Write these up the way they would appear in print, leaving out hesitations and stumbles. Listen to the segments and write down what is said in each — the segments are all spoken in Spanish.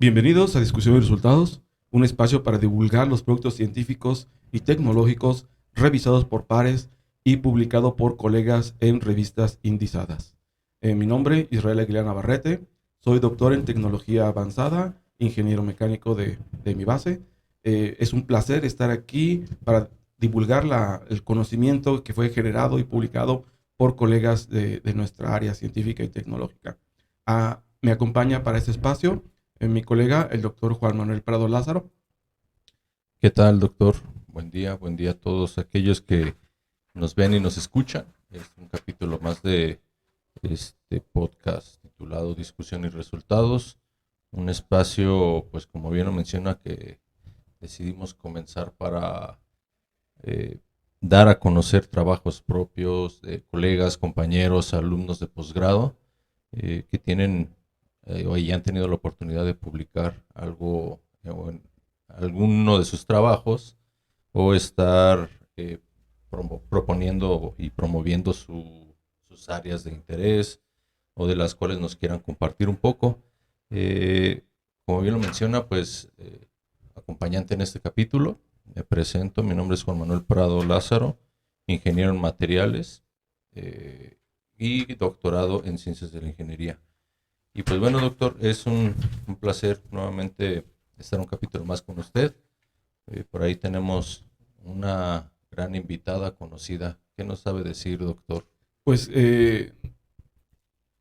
Bienvenidos a Discusión y Resultados, un espacio para divulgar los productos científicos y tecnológicos revisados por pares y publicado por colegas en revistas indizadas. Mi nombre, Israel Aguilar Navarrete, soy doctor en tecnología avanzada, ingeniero mecánico de mi base. Es un placer estar aquí para divulgar el conocimiento que fue generado y publicado por colegas de nuestra área científica y tecnológica. Me acompaña para este espacio mi colega, el doctor Juan Manuel Prado Lázaro. ¿Qué tal, doctor? Buen día a todos aquellos que nos ven y nos escuchan. Es un capítulo más de este podcast titulado Discusión y Resultados. Un espacio, pues como bien lo menciona, que decidimos comenzar para dar a conocer trabajos propios de colegas, compañeros, alumnos de posgrado que tienen o ya han tenido la oportunidad de publicar algo en alguno de sus trabajos o estar proponiendo y promoviendo sus áreas de interés o de las cuales nos quieran compartir un poco. Como bien lo menciona, pues acompañante en este capítulo, me presento, mi nombre es Juan Manuel Prado Lázaro, ingeniero en materiales y doctorado en ciencias de la ingeniería. Y pues bueno, doctor, es un placer nuevamente estar un capítulo más con usted. Por ahí tenemos una gran invitada conocida. ¿Qué nos sabe decir, doctor? Pues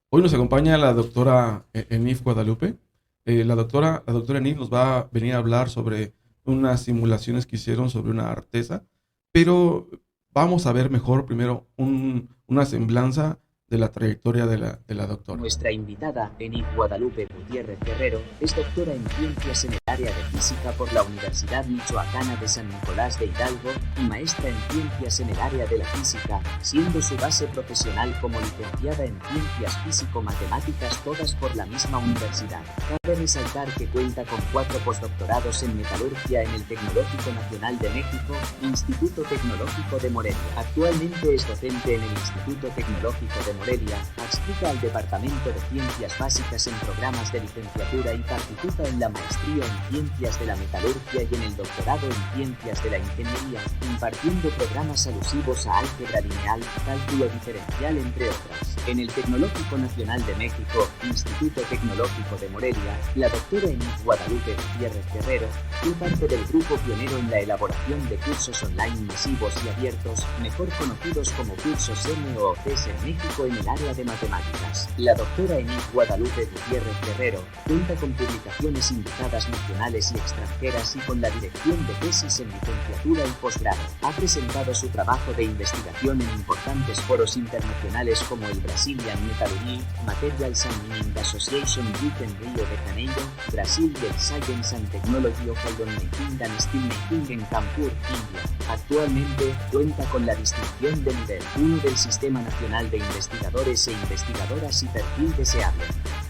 hoy nos acompaña la doctora Enif Guadalupe. La doctora Enif nos va a venir a hablar sobre unas simulaciones que hicieron sobre una artesa, pero vamos a ver mejor primero una semblanza de la trayectoria de la doctora. Nuestra invitada, Enif Guadalupe Gutiérrez Guerrero, es doctora en ciencias en el área de física por la Universidad Michoacana de San Nicolás de Hidalgo y maestra en ciencias en el área de la física, siendo su base profesional como licenciada en ciencias físico-matemáticas, todas por la misma universidad. Cabe resaltar que cuenta con 4 postdoctorados en metalurgia en el Tecnológico Nacional de México, Instituto Tecnológico de Morelia. Actualmente es docente en el Instituto Tecnológico de Morelia, adscrita al Departamento de Ciencias Básicas en programas de licenciatura y participa en la maestría en Ciencias de la Metalurgia y en el doctorado en Ciencias de la Ingeniería, impartiendo programas alusivos a álgebra lineal, cálculo diferencial, entre otras. En el Tecnológico Nacional de México, Instituto Tecnológico de Morelia, la doctora Enif Guadalupe Gutiérrez Guerrero fue parte del grupo pionero en la elaboración de cursos online masivos y abiertos, mejor conocidos como cursos MOOCs en México en el área de matemáticas. La doctora Enif Guadalupe Gutiérrez Guerrero cuenta con publicaciones invitadas nacionales y extranjeras y con la dirección de tesis en licenciatura y posgrado. Ha presentado su trabajo de investigación en importantes foros internacionales como el Brazilian Metallurgy Materials and Mining Association Week en Río de Janeiro, Brasil, y el Science and Technology of Iron Making and Steelmaking en Kanpur, India. Actualmente cuenta con la distinción de nivel 1 del Sistema Nacional de Investigadores e Investigadoras y perfil deseable.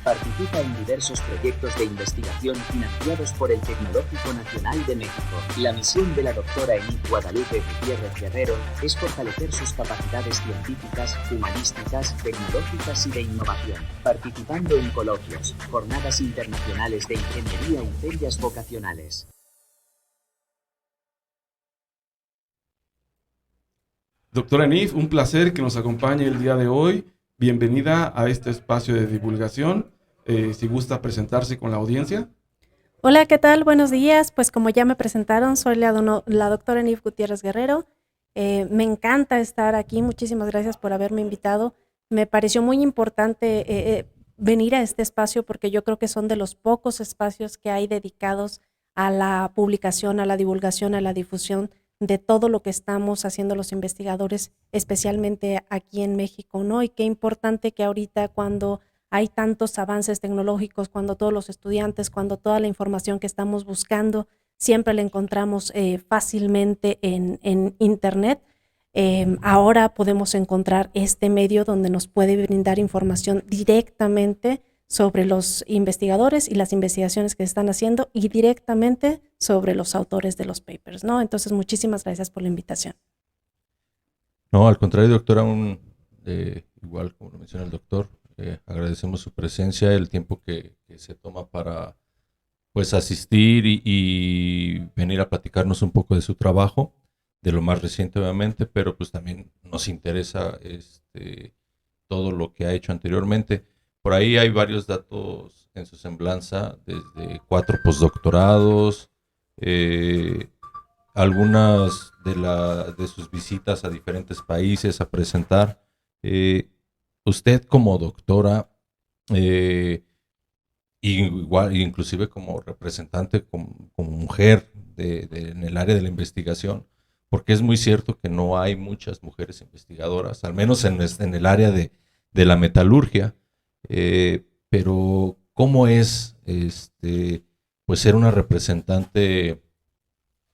Participa en diversos proyectos de investigación financiados por el Tecnológico Nacional de México. La misión de la doctora Enif Guadalupe Gutiérrez Guerrero es fortalecer sus capacidades científicas, humanísticas, tecnológicas y de innovación, participando en coloquios, jornadas internacionales de ingeniería y ferias vocacionales. Doctora Enif, un placer que nos acompañe el día de hoy. Bienvenida a este espacio de divulgación. Si gusta presentarse con la audiencia. Hola, ¿qué tal? Buenos días. Pues como ya me presentaron, soy la doctora Enif Gutiérrez Guerrero. Me encanta estar aquí. Muchísimas gracias por haberme invitado. Me pareció muy importante venir a este espacio porque yo creo que son de los pocos espacios que hay dedicados a la publicación, a la divulgación, a la difusión de todo lo que estamos haciendo los investigadores, especialmente aquí en México, ¿no? Y qué importante que ahorita, cuando hay tantos avances tecnológicos, cuando todos los estudiantes, cuando toda la información que estamos buscando, siempre la encontramos fácilmente en Internet. Ahora podemos encontrar este medio donde nos puede brindar información directamente sobre los investigadores y las investigaciones que están haciendo y directamente sobre los autores de los papers, ¿no? Entonces, muchísimas gracias por la invitación. No, al contrario, doctora, igual como lo menciona el doctor, agradecemos su presencia, el tiempo que se toma para pues asistir y venir a platicarnos un poco de su trabajo, de lo más reciente obviamente, pero pues también nos interesa todo lo que ha hecho anteriormente. Por ahí hay varios datos en su semblanza, desde 4 postdoctorados, algunas de sus visitas a diferentes países a presentar. Usted como doctora, igual, inclusive como representante, como mujer en el área de la investigación, porque es muy cierto que no hay muchas mujeres investigadoras, al menos en el área de la metalurgia, pero ¿cómo es pues ser una representante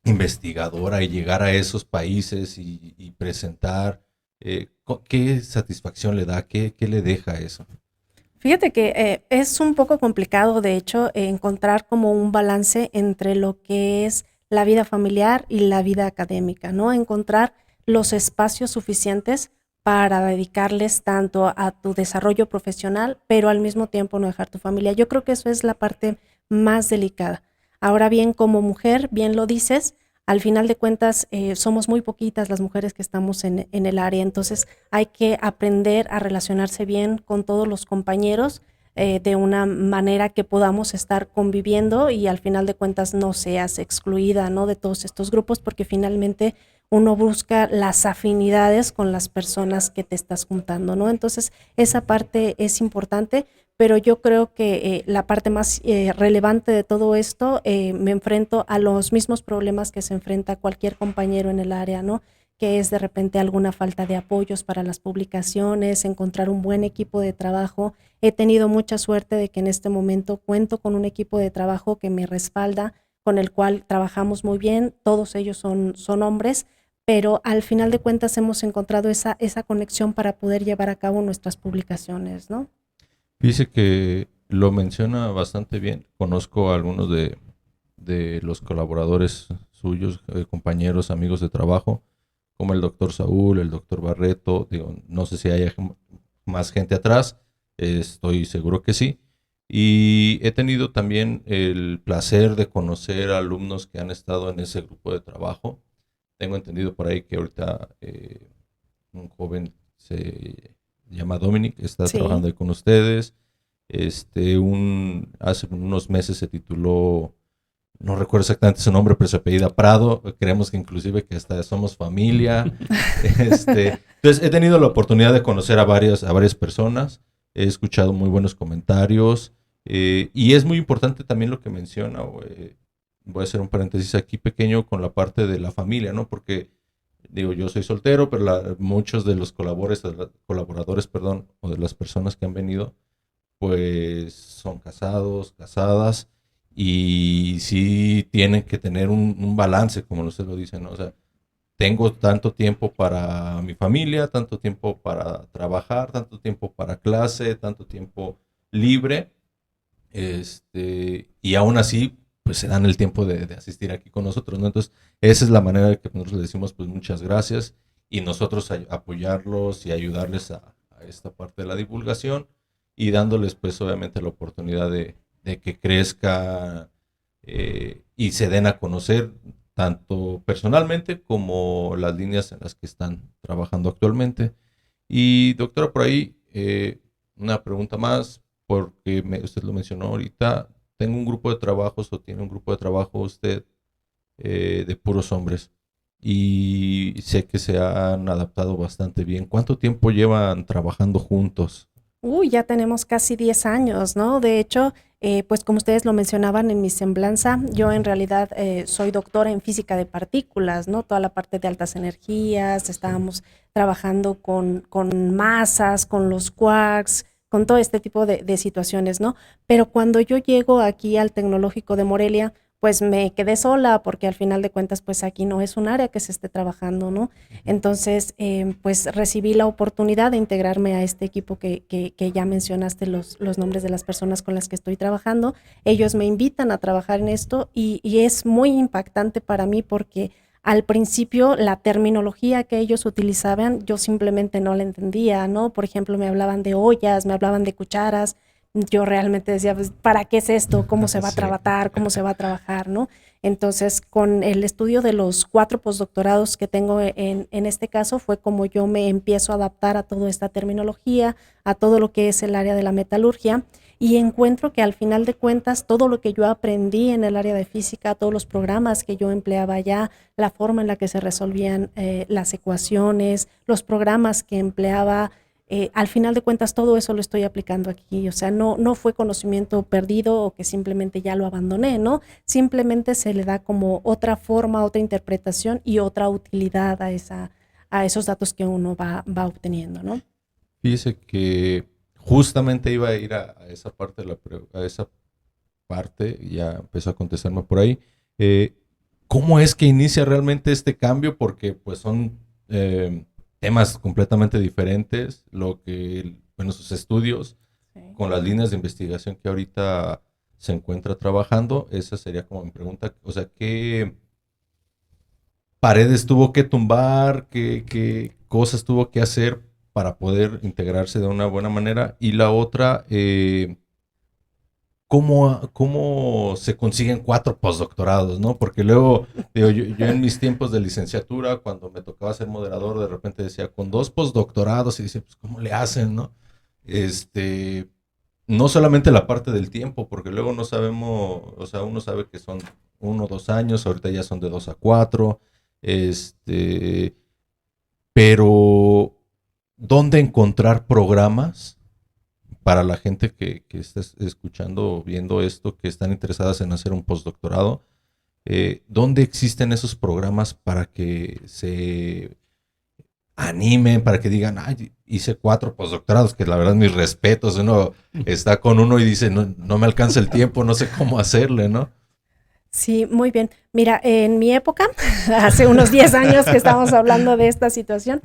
investigadora y llegar a esos países y presentar? ¿Qué satisfacción le da? ¿Qué le deja eso? Fíjate que es un poco complicado, de hecho, encontrar como un balance entre lo que es la vida familiar y la vida académica, ¿no? Encontrar los espacios suficientes para dedicarles tanto a tu desarrollo profesional, pero al mismo tiempo no dejar tu familia. Yo creo que eso es la parte más delicada. Ahora bien, como mujer, bien lo dices, al final de cuentas somos muy poquitas las mujeres que estamos en el área, entonces hay que aprender a relacionarse bien con todos los compañeros de una manera que podamos estar conviviendo y al final de cuentas no seas excluida, ¿no?, de todos estos grupos, porque finalmente uno busca las afinidades con las personas que te estás juntando, ¿no? Entonces esa parte es importante, pero yo creo que la parte más relevante de todo esto, me enfrento a los mismos problemas que se enfrenta cualquier compañero en el área, ¿no? Que es de repente alguna falta de apoyos para las publicaciones, encontrar un buen equipo de trabajo. He tenido mucha suerte de que en este momento cuento con un equipo de trabajo que me respalda, con el cual trabajamos muy bien, todos ellos son hombres, pero al final de cuentas hemos encontrado esa conexión para poder llevar a cabo nuestras publicaciones, ¿no? Dice que lo menciona bastante bien. Conozco a algunos de los colaboradores suyos, compañeros, amigos de trabajo, como el doctor Saúl, el doctor Barreto. Digo, no sé si hay más gente atrás, estoy seguro que sí. Y he tenido también el placer de conocer alumnos que han estado en ese grupo de trabajo. Tengo entendido por ahí que ahorita un joven se llama Dominic, está Sí. trabajando ahí con ustedes. Hace unos meses se tituló, no recuerdo exactamente su nombre, pero su apellida Prado. Creemos que inclusive que hasta somos familia. Entonces he tenido la oportunidad de conocer a varias personas. He escuchado muy buenos comentarios. Y es muy importante también lo que menciona. Voy a hacer un paréntesis aquí pequeño con la parte de la familia, ¿no? Porque digo, yo soy soltero, pero muchos de los colaboradores, perdón, o de las personas que han venido, pues son casados, casadas, y sí tienen que tener un balance, como usted lo dice, ¿no? O sea, tengo tanto tiempo para mi familia, tanto tiempo para trabajar, tanto tiempo para clase, tanto tiempo libre, y aún así, pues se dan el tiempo de asistir aquí con nosotros, ¿no? Entonces, esa es la manera de que nosotros le decimos, pues muchas gracias, y nosotros apoyarlos y ayudarles a esta parte de la divulgación, y dándoles pues obviamente la oportunidad de que crezca y se den a conocer tanto personalmente como las líneas en las que están trabajando actualmente. Y doctora, por ahí una pregunta más, porque usted lo mencionó ahorita, tengo un grupo de trabajos o tiene un grupo de trabajo usted de puros hombres y sé que se han adaptado bastante bien. ¿Cuánto tiempo llevan trabajando juntos? Ya tenemos casi 10 años, ¿no? De hecho, pues como ustedes lo mencionaban en mi semblanza, yo en realidad soy doctora en física de partículas, ¿no? Toda la parte de altas energías, estábamos trabajando con masas, con los quarks, con todo este tipo de situaciones, ¿no? Pero cuando yo llego aquí al Tecnológico de Morelia, pues me quedé sola porque al final de cuentas, pues aquí no es un área que se esté trabajando, ¿no? Entonces, pues recibí la oportunidad de integrarme a este equipo que ya mencionaste los nombres de las personas con las que estoy trabajando. Ellos me invitan a trabajar en esto y es muy impactante para mí porque al principio la terminología que ellos utilizaban yo simplemente no la entendía, ¿no? Por ejemplo, me hablaban de ollas, me hablaban de cucharas, yo realmente decía, pues, ¿para qué es esto? ¿Cómo se va a Sí. tratar? ¿Cómo se va a trabajar? ¿No? Entonces, con el estudio de los 4 postdoctorados que tengo en este caso, fue como yo me empiezo a adaptar a toda esta terminología, a todo lo que es el área de la metalurgia, y encuentro que al final de cuentas todo lo que yo aprendí en el área de física, todos los programas que yo empleaba allá, la forma en la que se resolvían las ecuaciones, los programas que empleaba, al final de cuentas todo eso lo estoy aplicando aquí. O sea, no fue conocimiento perdido o que simplemente ya lo abandoné, ¿no? Simplemente se le da como otra forma, otra interpretación y otra utilidad a esos datos que uno va obteniendo, ¿no? Fíjese que justamente iba a ir a esa parte a esa parte, y ya empezó a contestarme por ahí. ¿Cómo es que inicia realmente este cambio? Porque pues son temas completamente diferentes, bueno, sus estudios Sí. con las líneas de investigación que ahorita se encuentra trabajando. Esa sería como mi pregunta. O sea, ¿qué paredes tuvo que tumbar? ¿Qué cosas tuvo que hacer para poder integrarse de una buena manera? Y la otra, ¿cómo se consiguen 4 postdoctorados, ¿no? Porque luego, digo, yo en mis tiempos de licenciatura, cuando me tocaba ser moderador, de repente decía, con 2 postdoctorados, y dice, pues, ¿cómo le hacen, no? No solamente la parte del tiempo, porque luego no sabemos, o sea, uno sabe que son 1 o 2 años, ahorita ya son de 2 a 4, pero ¿dónde encontrar programas para la gente que está escuchando o viendo esto, que están interesadas en hacer un postdoctorado? ¿Dónde existen esos programas para que se animen, para que digan, ay, hice 4 postdoctorados, que la verdad mis respetos, uno está con uno y dice, no me alcanza el tiempo, no sé cómo hacerle, ¿no? Sí, muy bien. Mira, en mi época, hace unos 10 años que estamos hablando de esta situación,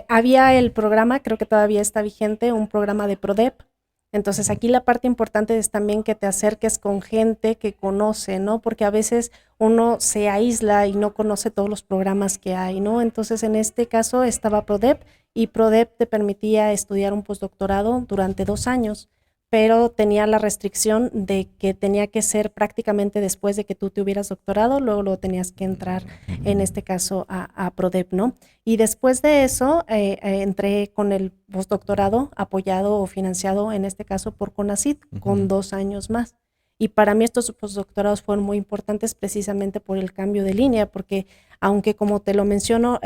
había el programa, creo que todavía está vigente, un programa de PRODEP. Entonces aquí la parte importante es también que te acerques con gente que conoce, ¿no? Porque a veces uno se aísla y no conoce todos los programas que hay, ¿no? Entonces en este caso estaba PRODEP y PRODEP te permitía estudiar un postdoctorado durante 2 años, pero tenía la restricción de que tenía que ser prácticamente después de que tú te hubieras doctorado, luego tenías que entrar, en este caso, a PRODEP, ¿no? Y después de eso, entré con el postdoctorado apoyado o financiado, en este caso, por CONACYT, con 2 años más. Y para mí estos postdoctorados fueron muy importantes precisamente por el cambio de línea, porque aunque como te lo menciono,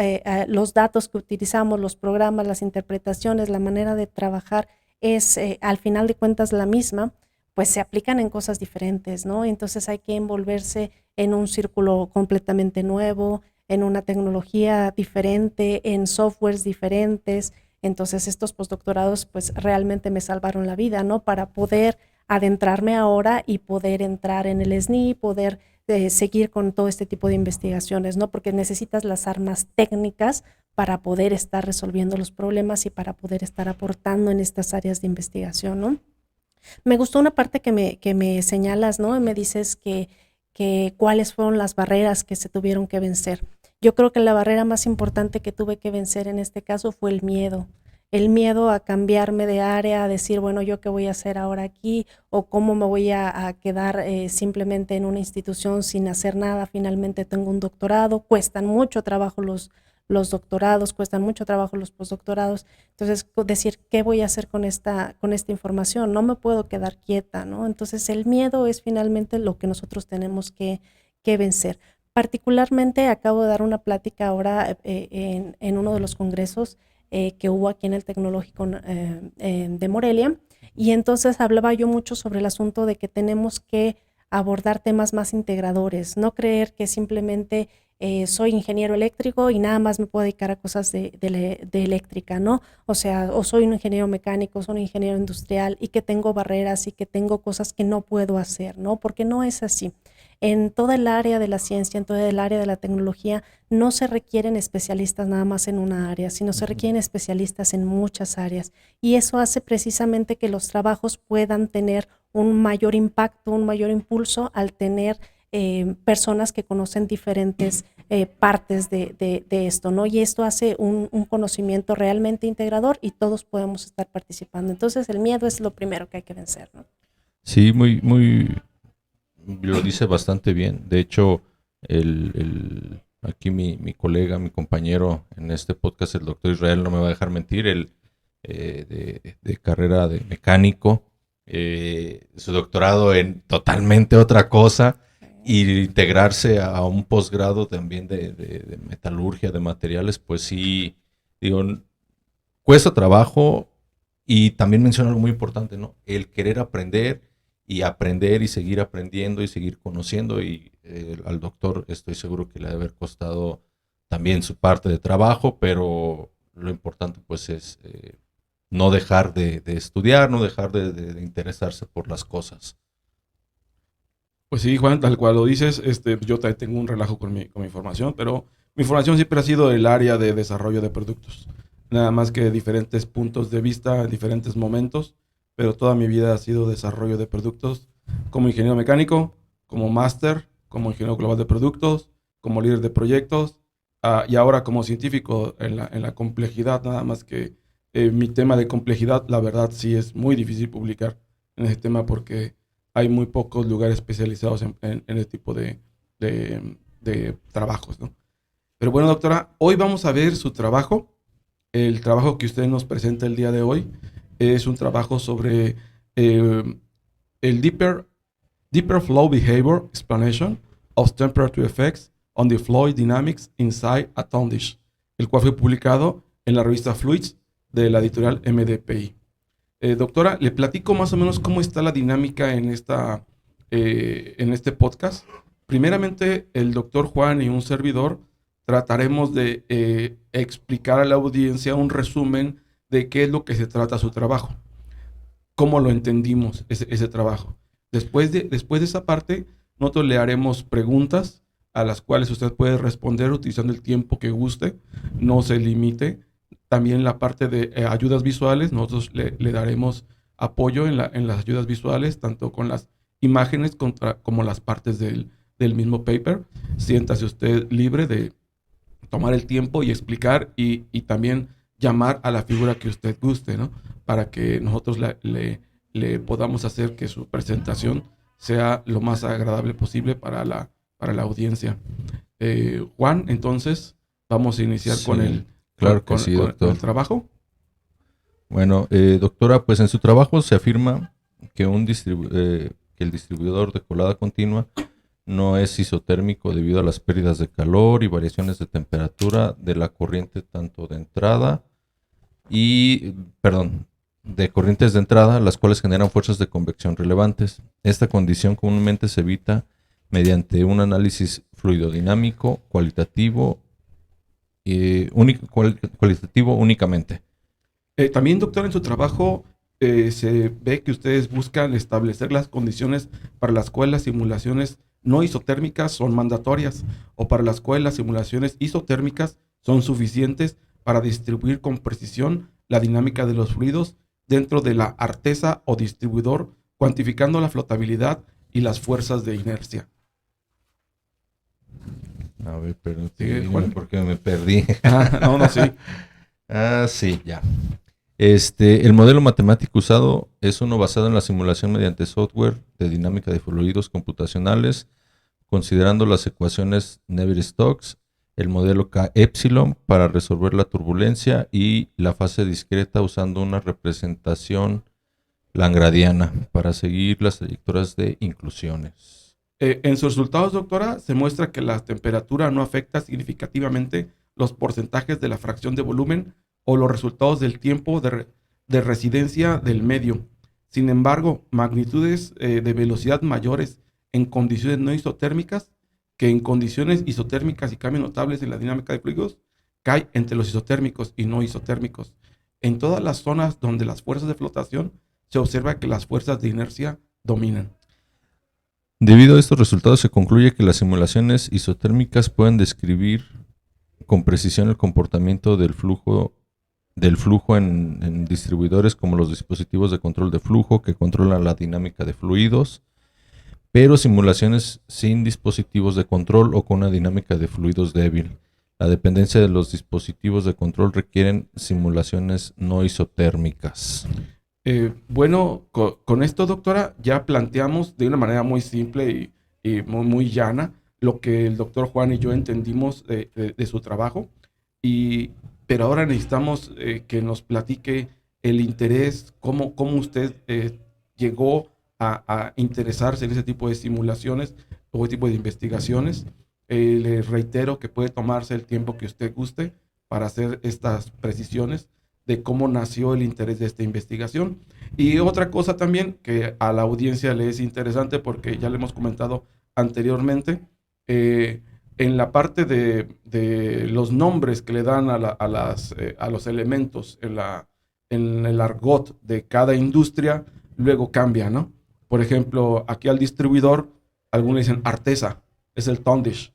los datos que utilizamos, los programas, las interpretaciones, la manera de trabajar es al final de cuentas la misma, pues se aplican en cosas diferentes, ¿no? Entonces hay que envolverse en un círculo completamente nuevo, en una tecnología diferente, en softwares diferentes. Entonces estos postdoctorados pues realmente me salvaron la vida, ¿no? Para poder adentrarme ahora y poder entrar en el SNI, poder seguir con todo este tipo de investigaciones, ¿no? Porque necesitas las armas técnicas para poder estar resolviendo los problemas y para poder estar aportando en estas áreas de investigación, ¿no? Me gustó una parte que me señalas, ¿no? Y me dices que cuáles fueron las barreras que se tuvieron que vencer. Yo creo que la barrera más importante que tuve que vencer en este caso fue el miedo a cambiarme de área, a decir, bueno, ¿yo qué voy a hacer ahora aquí? ¿O cómo me voy a quedar simplemente en una institución sin hacer nada? Finalmente tengo un doctorado, cuestan mucho trabajo los doctorados, cuestan mucho trabajo los postdoctorados. Entonces, decir, ¿qué voy a hacer con esta información? No me puedo quedar quieta, ¿no? Entonces, el miedo es finalmente lo que nosotros tenemos que vencer. Particularmente, acabo de dar una plática ahora en uno de los congresos que hubo aquí en el Tecnológico de Morelia, y entonces hablaba yo mucho sobre el asunto de que tenemos que abordar temas más integradores, no creer que simplemente soy ingeniero eléctrico y nada más me puedo dedicar a cosas de eléctrica, ¿no? O sea, o soy un ingeniero mecánico, soy un ingeniero industrial y que tengo barreras y que tengo cosas que no puedo hacer, ¿no? Porque no es así. En toda el área de la ciencia, en toda el área de la tecnología, no se requieren especialistas nada más en una área, sino se requieren especialistas en muchas áreas. Y eso hace precisamente que los trabajos puedan tener un mayor impacto, un mayor impulso al tener personas que conocen diferentes partes de esto, ¿no? Y esto hace un conocimiento realmente integrador y todos podemos estar participando. Entonces el miedo es lo primero que hay que vencer, ¿no? Sí, lo dice bastante bien. De hecho, aquí mi colega, mi compañero en este podcast, el doctor Israel, no me va a dejar mentir, de carrera de mecánico, su doctorado en totalmente otra cosa, y integrarse a un posgrado también de metalurgia, de materiales, pues sí, digo, cuesta trabajo. Y también menciona algo muy importante, ¿no? El querer aprender y seguir aprendiendo y seguir conociendo. Y al doctor estoy seguro que le debe haber costado también su parte de trabajo, pero lo importante pues es no dejar de estudiar, no dejar de interesarse por las cosas. Pues sí, Juan, tal cual lo dices, yo también tengo un relajo con mi formación, pero mi formación siempre ha sido el área de desarrollo de productos. Nada más que diferentes puntos de vista en diferentes momentos, pero toda mi vida ha sido desarrollo de productos como ingeniero mecánico, como máster, como ingeniero global de productos, como líder de proyectos, y ahora como científico en la complejidad, nada más que mi tema de complejidad, la verdad sí es muy difícil publicar en ese tema porque hay muy pocos lugares especializados en este tipo de trabajos, ¿no? Pero bueno, doctora, hoy vamos a ver su trabajo. El trabajo que usted nos presenta el día de hoy es un trabajo sobre el Deeper Flow Behavior Explanation of Temperature Effects on the Fluid Dynamics Inside a Tone Dish, el cual fue publicado en la revista Fluids de la editorial MDPI. Doctora, le platico más o menos cómo está la dinámica en este podcast. Primeramente, el doctor Juan y un servidor trataremos de explicar a la audiencia un resumen de qué es lo que se trata su trabajo, cómo lo entendimos ese trabajo. Después de esa parte, nosotros le haremos preguntas a las cuales usted puede responder utilizando el tiempo que guste, no se limite. También la parte de ayudas visuales, nosotros le daremos apoyo en las ayudas visuales, tanto con las imágenes como las partes del mismo paper. Siéntase usted libre de tomar el tiempo y explicar y también llamar a la figura que usted guste, ¿no? Para que nosotros le podamos hacer que su presentación sea lo más agradable posible para la audiencia. Juan, entonces, vamos a iniciar Sí. con el Claro que sí, doctor. con el trabajo. Bueno, doctora, pues en su trabajo se afirma que el distribuidor de colada continua no es isotérmico debido a las pérdidas de calor y variaciones de temperatura de la corriente tanto de corrientes de entrada, las cuales generan fuerzas de convección relevantes. Esta condición comúnmente se evita mediante un análisis fluidodinámico cualitativo únicamente. También, doctor, en su trabajo se ve que ustedes buscan establecer las condiciones para las cuales las simulaciones no isotérmicas son mandatorias o para las cuales las simulaciones isotérmicas son suficientes para distribuir con precisión la dinámica de los fluidos dentro de la artesa o distribuidor, cuantificando la flotabilidad y las fuerzas de inercia. A ver, pero Sí, Juan. porque me perdí. No, sí. Sí, ya. El modelo matemático usado es uno basado en la simulación mediante software de dinámica de fluidos computacionales, considerando las ecuaciones Navier-Stokes, el modelo K-epsilon para resolver la turbulencia y la fase discreta usando una representación langradiana para seguir las trayectorias de inclusiones. En sus resultados, doctora, se muestra que la temperatura no afecta significativamente los porcentajes de la fracción de volumen o los resultados del tiempo de residencia del medio. Sin embargo, magnitudes de velocidad mayores en condiciones no isotérmicas que en condiciones isotérmicas y cambios notables en la dinámica de fluidos cae entre los isotérmicos y no isotérmicos. En todas las zonas donde las fuerzas de flotación se observa que las fuerzas de inercia dominan. Debido a estos resultados se concluye que las simulaciones isotérmicas pueden describir con precisión el comportamiento del flujo en distribuidores como los dispositivos de control de flujo que controlan la dinámica de fluidos, pero simulaciones sin dispositivos de control o con una dinámica de fluidos débil. La dependencia de los dispositivos de control requieren simulaciones no isotérmicas. Bueno, con esto, doctora, ya planteamos de una manera muy simple y muy llana lo que el doctor Juan y yo entendimos de su trabajo, pero ahora necesitamos que nos platique el interés, cómo usted llegó a interesarse en ese tipo de simulaciones o ese tipo de investigaciones. Le reitero que puede tomarse el tiempo que usted guste para hacer estas precisiones de cómo nació el interés de esta investigación. Y otra cosa también que a la audiencia le es interesante, porque ya le hemos comentado anteriormente, en la parte de los nombres que le dan a los elementos en el argot de cada industria, luego cambia, ¿no? Por ejemplo, aquí al distribuidor, algunos le dicen Artesa, es el Tondish.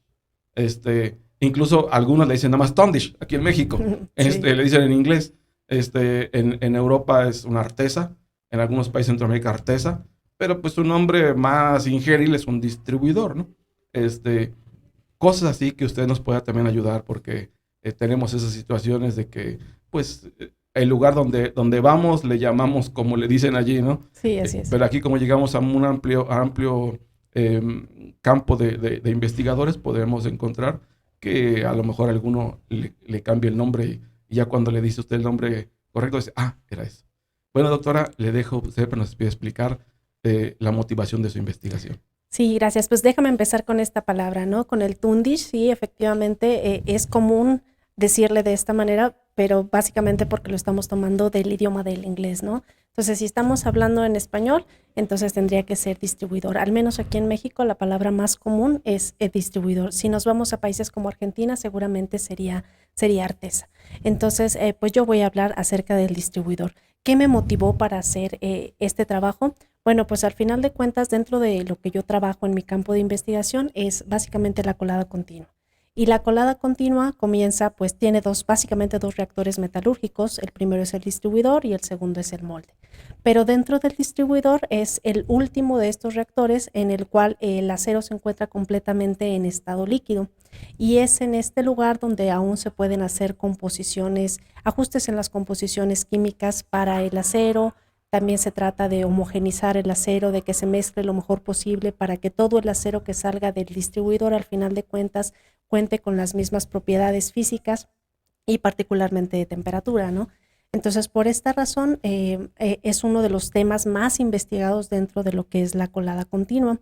Incluso algunos le dicen nada más Tondish, aquí en México. Sí. Le dicen en inglés. En Europa es una Artesa, en algunos países de Centroamérica Artesa, pero pues su nombre más ingenieril es un distribuidor, ¿no? Cosas así que usted nos pueda también ayudar, porque tenemos esas situaciones de que, pues, el lugar donde vamos le llamamos como le dicen allí, ¿no? Sí, así es. Pero aquí, como llegamos a un amplio campo de investigadores, podemos encontrar que a lo mejor alguno le cambie el nombre y ya cuando le dice usted el nombre correcto, dice, era eso. Bueno, doctora, le dejo, usted nos pide explicar la motivación de su investigación. Sí, gracias. Pues déjame empezar con esta palabra, ¿no? Con el Tundish, sí, efectivamente es común decirle de esta manera, pero básicamente porque lo estamos tomando del idioma del inglés, ¿no? Entonces, si estamos hablando en español, entonces tendría que ser distribuidor. Al menos aquí en México la palabra más común es distribuidor. Si nos vamos a países como Argentina, seguramente sería Artesa. Entonces, pues yo voy a hablar acerca del distribuidor. ¿Qué me motivó para hacer este trabajo? Bueno, pues al final de cuentas, dentro de lo que yo trabajo en mi campo de investigación es básicamente la colada continua. Y la colada continua comienza, pues tiene básicamente dos reactores metalúrgicos. El primero es el distribuidor y el segundo es el molde. Pero dentro del distribuidor es el último de estos reactores en el cual el acero se encuentra completamente en estado líquido. Y es en este lugar donde aún se pueden hacer ajustes en las composiciones químicas para el acero. También se trata de homogenizar el acero, de que se mezcle lo mejor posible para que todo el acero que salga del distribuidor al final de cuentas cuente con las mismas propiedades físicas y particularmente de temperatura, ¿no? Entonces, por esta razón, es uno de los temas más investigados dentro de lo que es la colada continua.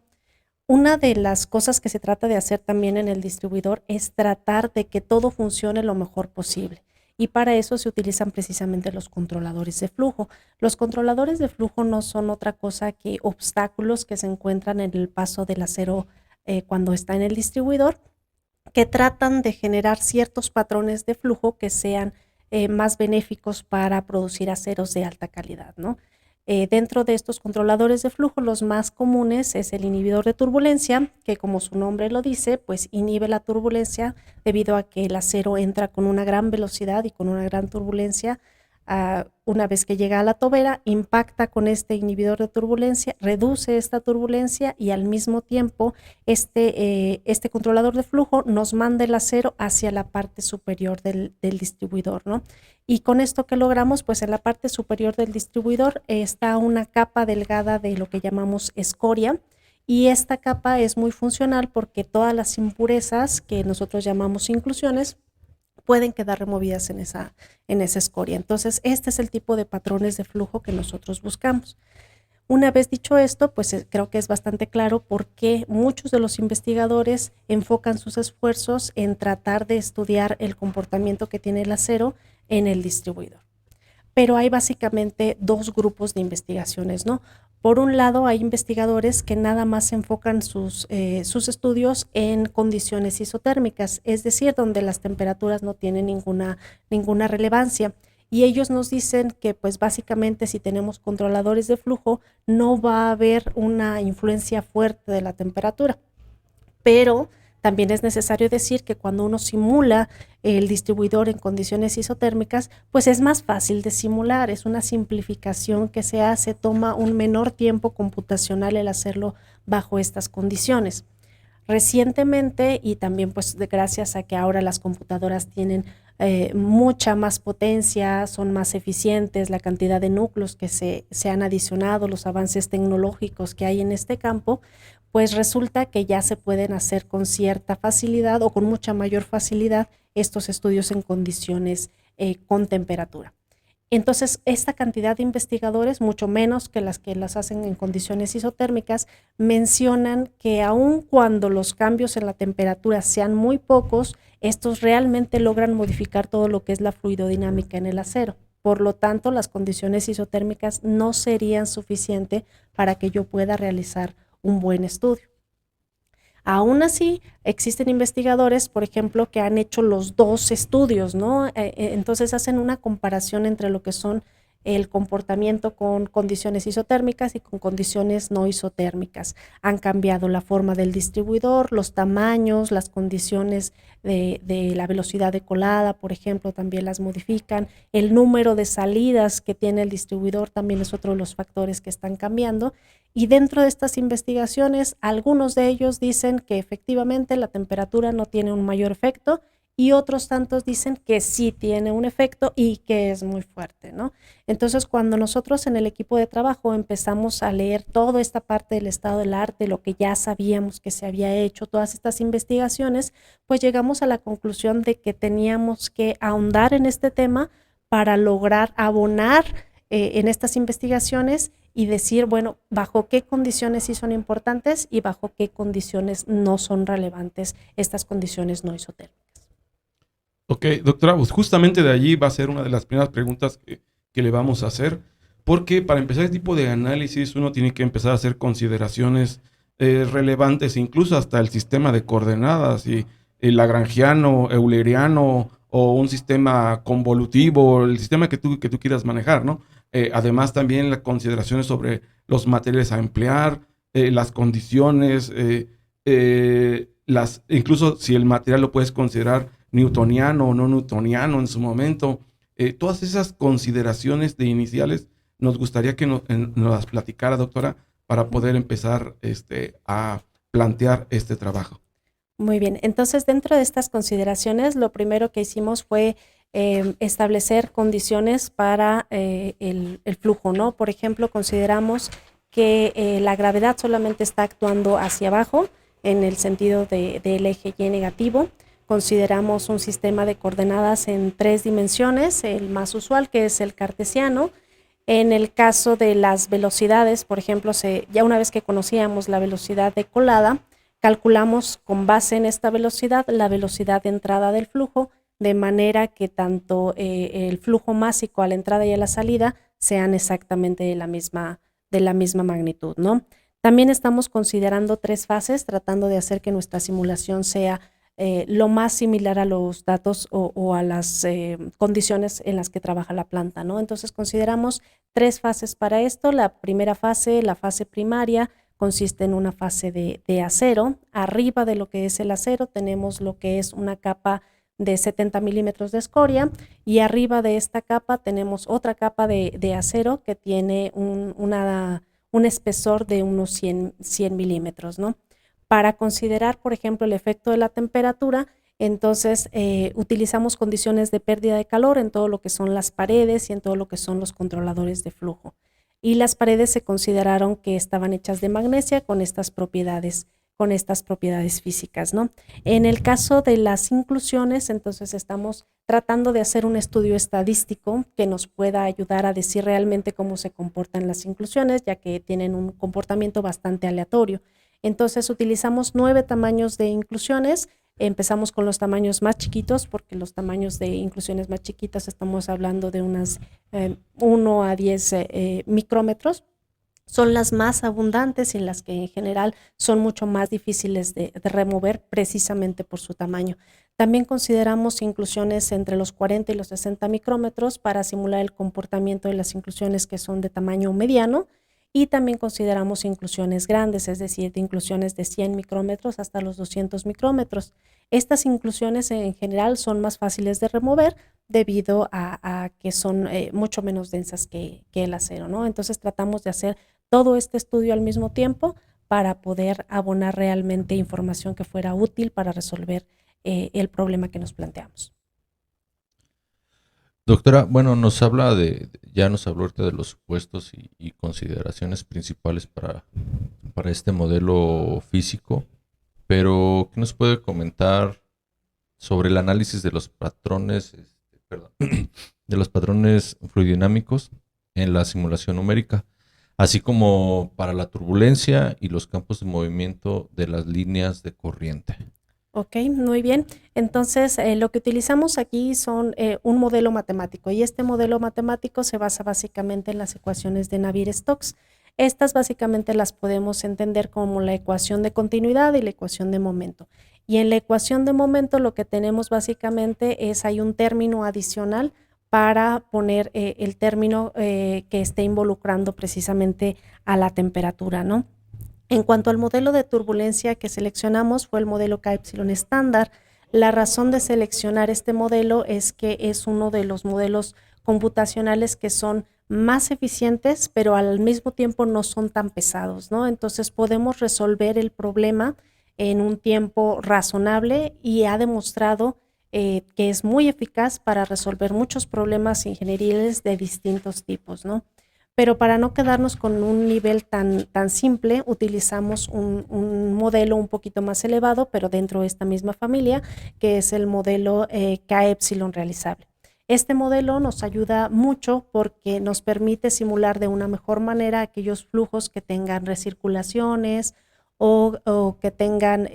Una de las cosas que se trata de hacer también en el distribuidor es tratar de que todo funcione lo mejor posible. Y para eso se utilizan precisamente los controladores de flujo. Los controladores de flujo no son otra cosa que obstáculos que se encuentran en el paso del acero cuando está en el distribuidor, que tratan de generar ciertos patrones de flujo que sean más benéficos para producir aceros de alta calidad, ¿no? Dentro de estos controladores de flujo, los más comunes es el inhibidor de turbulencia, que como su nombre lo dice, pues inhibe la turbulencia debido a que el acero entra con una gran velocidad y con una gran turbulencia. Una vez que llega a la tobera, impacta con este inhibidor de turbulencia, reduce esta turbulencia y al mismo tiempo este controlador de flujo nos manda el acero hacia la parte superior del distribuidor, ¿no? Y con esto que logramos, pues en la parte superior del distribuidor está una capa delgada de lo que llamamos escoria, y esta capa es muy funcional porque todas las impurezas que nosotros llamamos inclusiones pueden quedar removidas en esa escoria. Entonces, este es el tipo de patrones de flujo que nosotros buscamos. Una vez dicho esto, pues creo que es bastante claro por qué muchos de los investigadores enfocan sus esfuerzos en tratar de estudiar el comportamiento que tiene el acero en el distribuidor. Pero hay básicamente dos grupos de investigaciones, ¿no? Por un lado, hay investigadores que nada más enfocan sus estudios en condiciones isotérmicas, es decir, donde las temperaturas no tienen ninguna relevancia. Y ellos nos dicen que pues básicamente si tenemos controladores de flujo no va a haber una influencia fuerte de la temperatura. Pero También es necesario decir que cuando uno simula el distribuidor en condiciones isotérmicas, pues es más fácil de simular, es una simplificación que se hace, toma un menor tiempo computacional el hacerlo bajo estas condiciones. Recientemente, y también pues gracias a que ahora las computadoras tienen mucha más potencia, son más eficientes, la cantidad de núcleos que se han adicionado, los avances tecnológicos que hay en este campo, pues resulta que ya se pueden hacer con cierta facilidad o con mucha mayor facilidad estos estudios en condiciones con temperatura. Entonces, esta cantidad de investigadores, mucho menos que las hacen en condiciones isotérmicas, mencionan que aun cuando los cambios en la temperatura sean muy pocos, estos realmente logran modificar todo lo que es la fluidodinámica en el acero. Por lo tanto, las condiciones isotérmicas no serían suficientes para que yo pueda realizar un buen estudio. Aún así, existen investigadores, por ejemplo, que han hecho los dos estudios, ¿no? Entonces hacen una comparación entre lo que son el comportamiento con condiciones isotérmicas y con condiciones no isotérmicas. Han cambiado la forma del distribuidor, los tamaños, las condiciones de la velocidad de colada, por ejemplo, también las modifican. El número de salidas que tiene el distribuidor también es otro de los factores que están cambiando. Y dentro de estas investigaciones, algunos de ellos dicen que efectivamente la temperatura no tiene un mayor efecto y otros tantos dicen que sí tiene un efecto y que es muy fuerte, ¿no? Entonces, cuando nosotros en el equipo de trabajo empezamos a leer toda esta parte del estado del arte, lo que ya sabíamos que se había hecho, todas estas investigaciones, pues llegamos a la conclusión de que teníamos que ahondar en este tema para lograr abonar en estas investigaciones y decir, bueno, bajo qué condiciones sí son importantes y bajo qué condiciones no son relevantes estas condiciones no isotérmicas. Ok, doctora, pues justamente de allí va a ser una de las primeras preguntas que le vamos a hacer, porque para empezar este tipo de análisis uno tiene que empezar a hacer consideraciones relevantes, incluso hasta el sistema de coordenadas, y el lagrangiano, euleriano o un sistema convolutivo, el sistema que tú quieras manejar, ¿no? Además también las consideraciones sobre los materiales a emplear, las condiciones, incluso si el material lo puedes considerar newtoniano o no newtoniano en su momento. Todas esas consideraciones de iniciales nos gustaría que nos las platicara, doctora, para poder empezar a plantear este trabajo. Muy bien, entonces dentro de estas consideraciones lo primero que hicimos fue establecer condiciones para el flujo, ¿no? Por ejemplo, consideramos que la gravedad solamente está actuando hacia abajo en el sentido del eje Y negativo. Consideramos un sistema de coordenadas en 3 dimensiones, el más usual que es el cartesiano. En el caso de las velocidades, por ejemplo, ya una vez que conocíamos la velocidad de colada, calculamos con base en esta velocidad la velocidad de entrada del flujo, de manera que tanto el flujo másico a la entrada y a la salida sean exactamente de la misma magnitud, ¿no? También estamos considerando 3 fases, tratando de hacer que nuestra simulación sea lo más similar a los datos o a las condiciones en las que trabaja la planta, ¿no? Entonces consideramos 3 fases para esto. La primera fase, la fase primaria, consiste en una fase de acero. Arriba de lo que es el acero tenemos lo que es una capa de 70 milímetros de escoria, y arriba de esta capa tenemos otra capa de acero que tiene un espesor de unos 100 milímetros, ¿no? Para considerar, por ejemplo, el efecto de la temperatura, entonces utilizamos condiciones de pérdida de calor en todo lo que son las paredes y en todo lo que son los controladores de flujo. Y las paredes se consideraron que estaban hechas de magnesia con estas propiedades físicas, ¿no? En el caso de las inclusiones, entonces estamos tratando de hacer un estudio estadístico que nos pueda ayudar a decir realmente cómo se comportan las inclusiones, ya que tienen un comportamiento bastante aleatorio. Entonces utilizamos 9 tamaños de inclusiones. Empezamos con los tamaños más chiquitos, porque los tamaños de inclusiones más chiquitas estamos hablando de unas 1 a 10 micrómetros. Son las más abundantes y las que en general son mucho más difíciles de remover precisamente por su tamaño. También consideramos inclusiones entre los 40 y los 60 micrómetros para simular el comportamiento de las inclusiones que son de tamaño mediano. y también consideramos inclusiones grandes, es decir, de inclusiones de 100 micrómetros hasta los 200 micrómetros. Estas inclusiones en general son más fáciles de remover debido a que son mucho menos densas que el acero, ¿no? Entonces tratamos de hacer todo este estudio al mismo tiempo para poder abonar realmente información que fuera útil para resolver el problema que nos planteamos. Doctora, bueno, ya nos habló ahorita de los supuestos y consideraciones principales para este modelo físico, pero ¿qué nos puede comentar sobre el análisis de los patrones, de los patrones fluidinámicos en la simulación numérica, así como para la turbulencia y los campos de movimiento de las líneas de corriente? Ok, muy bien. Entonces, lo que utilizamos aquí son un modelo matemático, y este modelo matemático se basa básicamente en las ecuaciones de Navier-Stokes. Estas básicamente las podemos entender como la ecuación de continuidad y la ecuación de momento. Y en la ecuación de momento lo que tenemos básicamente es, hay un término adicional para poner el término que esté involucrando precisamente a la temperatura, ¿no? En cuanto al modelo de turbulencia que seleccionamos, fue el modelo K epsilon estándar. La razón de seleccionar este modelo es que es uno de los modelos computacionales que son más eficientes, pero al mismo tiempo no son tan pesados, ¿no? Entonces podemos resolver el problema en un tiempo razonable, y ha demostrado que es muy eficaz para resolver muchos problemas ingenieriles de distintos tipos, ¿no? Pero para no quedarnos con un nivel tan simple, utilizamos un modelo un poquito más elevado, pero dentro de esta misma familia, que es el modelo K epsilon realizable. Este modelo nos ayuda mucho porque nos permite simular de una mejor manera aquellos flujos que tengan recirculaciones o que tengan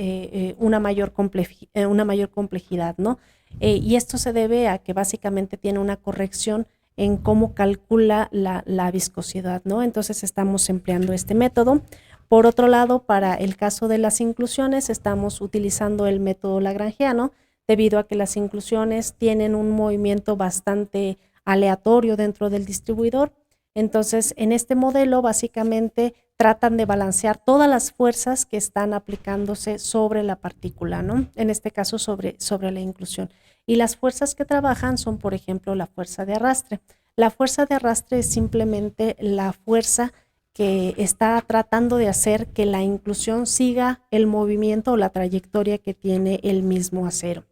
una mayor complejidad, ¿no? Y esto se debe a que básicamente tiene una corrección en cómo calcula la viscosidad, ¿no? Entonces estamos empleando este método. Por otro lado, para el caso de las inclusiones, estamos utilizando el método lagrangiano, debido a que las inclusiones tienen un movimiento bastante aleatorio dentro del distribuidor. Entonces, en este modelo básicamente tratan de balancear todas las fuerzas que están aplicándose sobre la partícula, ¿no? En este caso sobre la inclusión. Y las fuerzas que trabajan son, por ejemplo, la fuerza de arrastre. La fuerza de arrastre es simplemente la fuerza que está tratando de hacer que la inclusión siga el movimiento o la trayectoria que tiene el mismo acero.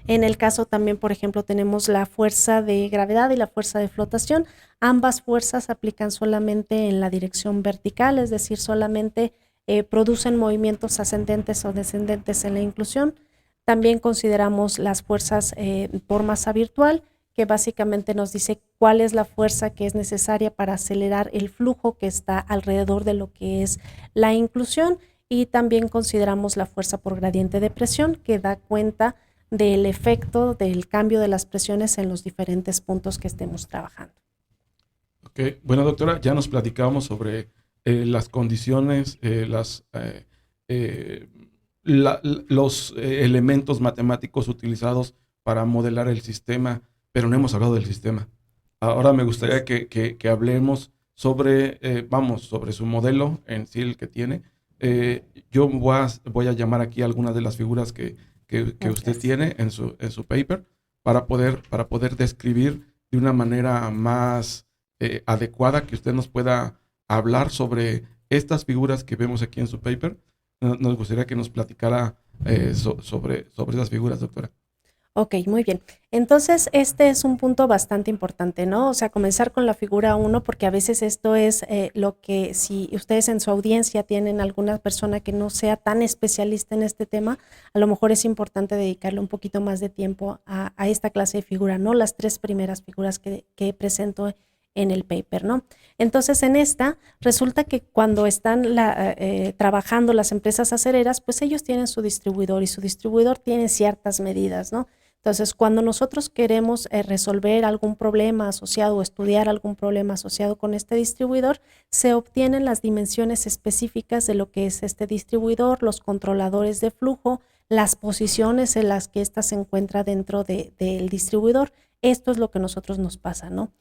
En el caso también, por ejemplo, tenemos la fuerza de gravedad y la fuerza de flotación. Ambas fuerzas aplican solamente en la dirección vertical, es decir, solamente producen movimientos ascendentes o descendentes en la inclusión. También consideramos las fuerzas por masa virtual, que básicamente nos dice cuál es la fuerza que es necesaria para acelerar el flujo que está alrededor de lo que es la inclusión. Y también consideramos la fuerza por gradiente de presión, que da cuenta del efecto del cambio de las presiones en los diferentes puntos que estemos trabajando. Ok, bueno, doctora, ya nos platicábamos sobre las condiciones, los elementos matemáticos utilizados para modelar el sistema, pero no hemos hablado del sistema. Ahora me gustaría que hablemos sobre, sobre su modelo en sí, el que tiene. Yo voy a llamar aquí algunas de las figuras que usted tiene en su paper para poder describir de una manera más adecuada, que usted nos pueda hablar sobre estas figuras que vemos aquí en su paper. Nos gustaría que nos platicara sobre esas figuras, doctora. Ok, muy bien. Entonces, este es un punto bastante importante, ¿no? O sea, comenzar con la figura 1, porque a veces esto es lo que, si ustedes en su audiencia tienen alguna persona que no sea tan especialista en este tema, a lo mejor es importante dedicarle un poquito más de tiempo a esta clase de figura, ¿no? Las tres primeras figuras que presento en el paper, ¿no? Entonces, en esta, resulta que cuando están trabajando las empresas acereras, pues ellos tienen su distribuidor, y su distribuidor tiene ciertas medidas, ¿no? Entonces, cuando nosotros queremos resolver algún problema asociado o estudiar algún problema asociado con este distribuidor, se obtienen las dimensiones específicas de lo que es este distribuidor, los controladores de flujo, las posiciones en las que ésta se encuentra dentro del distribuidor. Esto es lo que a nosotros nos pasa, ¿no?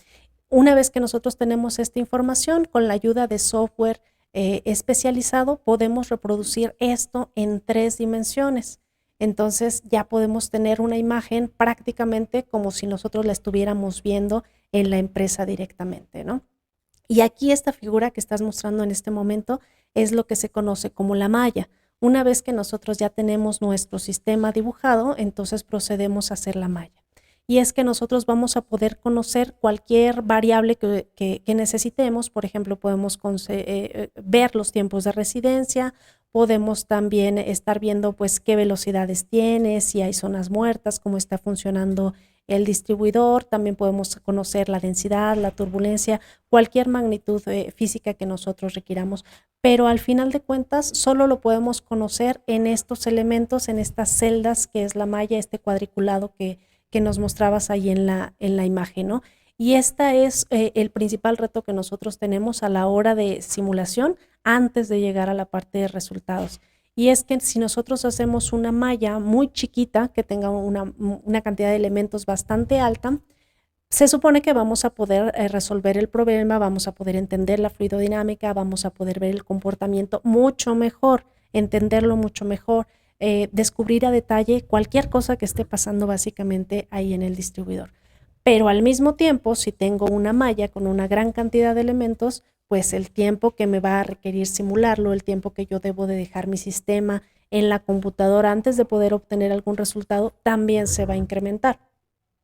Una vez que nosotros tenemos esta información, con la ayuda de software especializado, podemos reproducir esto en 3 dimensiones. Entonces ya podemos tener una imagen prácticamente como si nosotros la estuviéramos viendo en la empresa directamente, ¿no? Y aquí esta figura que estás mostrando en este momento es lo que se conoce como la malla. Una vez que nosotros ya tenemos nuestro sistema dibujado, entonces procedemos a hacer la malla. Y es que nosotros vamos a poder conocer cualquier variable que necesitemos. Por ejemplo, podemos ver los tiempos de residencia, podemos también estar viendo pues qué velocidades tiene, si hay zonas muertas, cómo está funcionando el distribuidor. También podemos conocer la densidad, la turbulencia, cualquier magnitud física que nosotros requiramos. Pero al final de cuentas solo lo podemos conocer en estos elementos, en estas celdas que es la malla, este cuadriculado que nos mostrabas ahí en la imagen, ¿no? Y este es el principal reto que nosotros tenemos a la hora de simulación antes de llegar a la parte de resultados. Y es que si nosotros hacemos una malla muy chiquita que tenga una cantidad de elementos bastante alta, se supone que vamos a poder resolver el problema, vamos a poder entender la fluidodinámica, vamos a poder ver el comportamiento mucho mejor, entenderlo mucho mejor, descubrir a detalle cualquier cosa que esté pasando básicamente ahí en el distribuidor. Pero al mismo tiempo, si tengo una malla con una gran cantidad de elementos, pues el tiempo que me va a requerir simularlo, el tiempo que yo debo de dejar mi sistema en la computadora antes de poder obtener algún resultado, también se va a incrementar.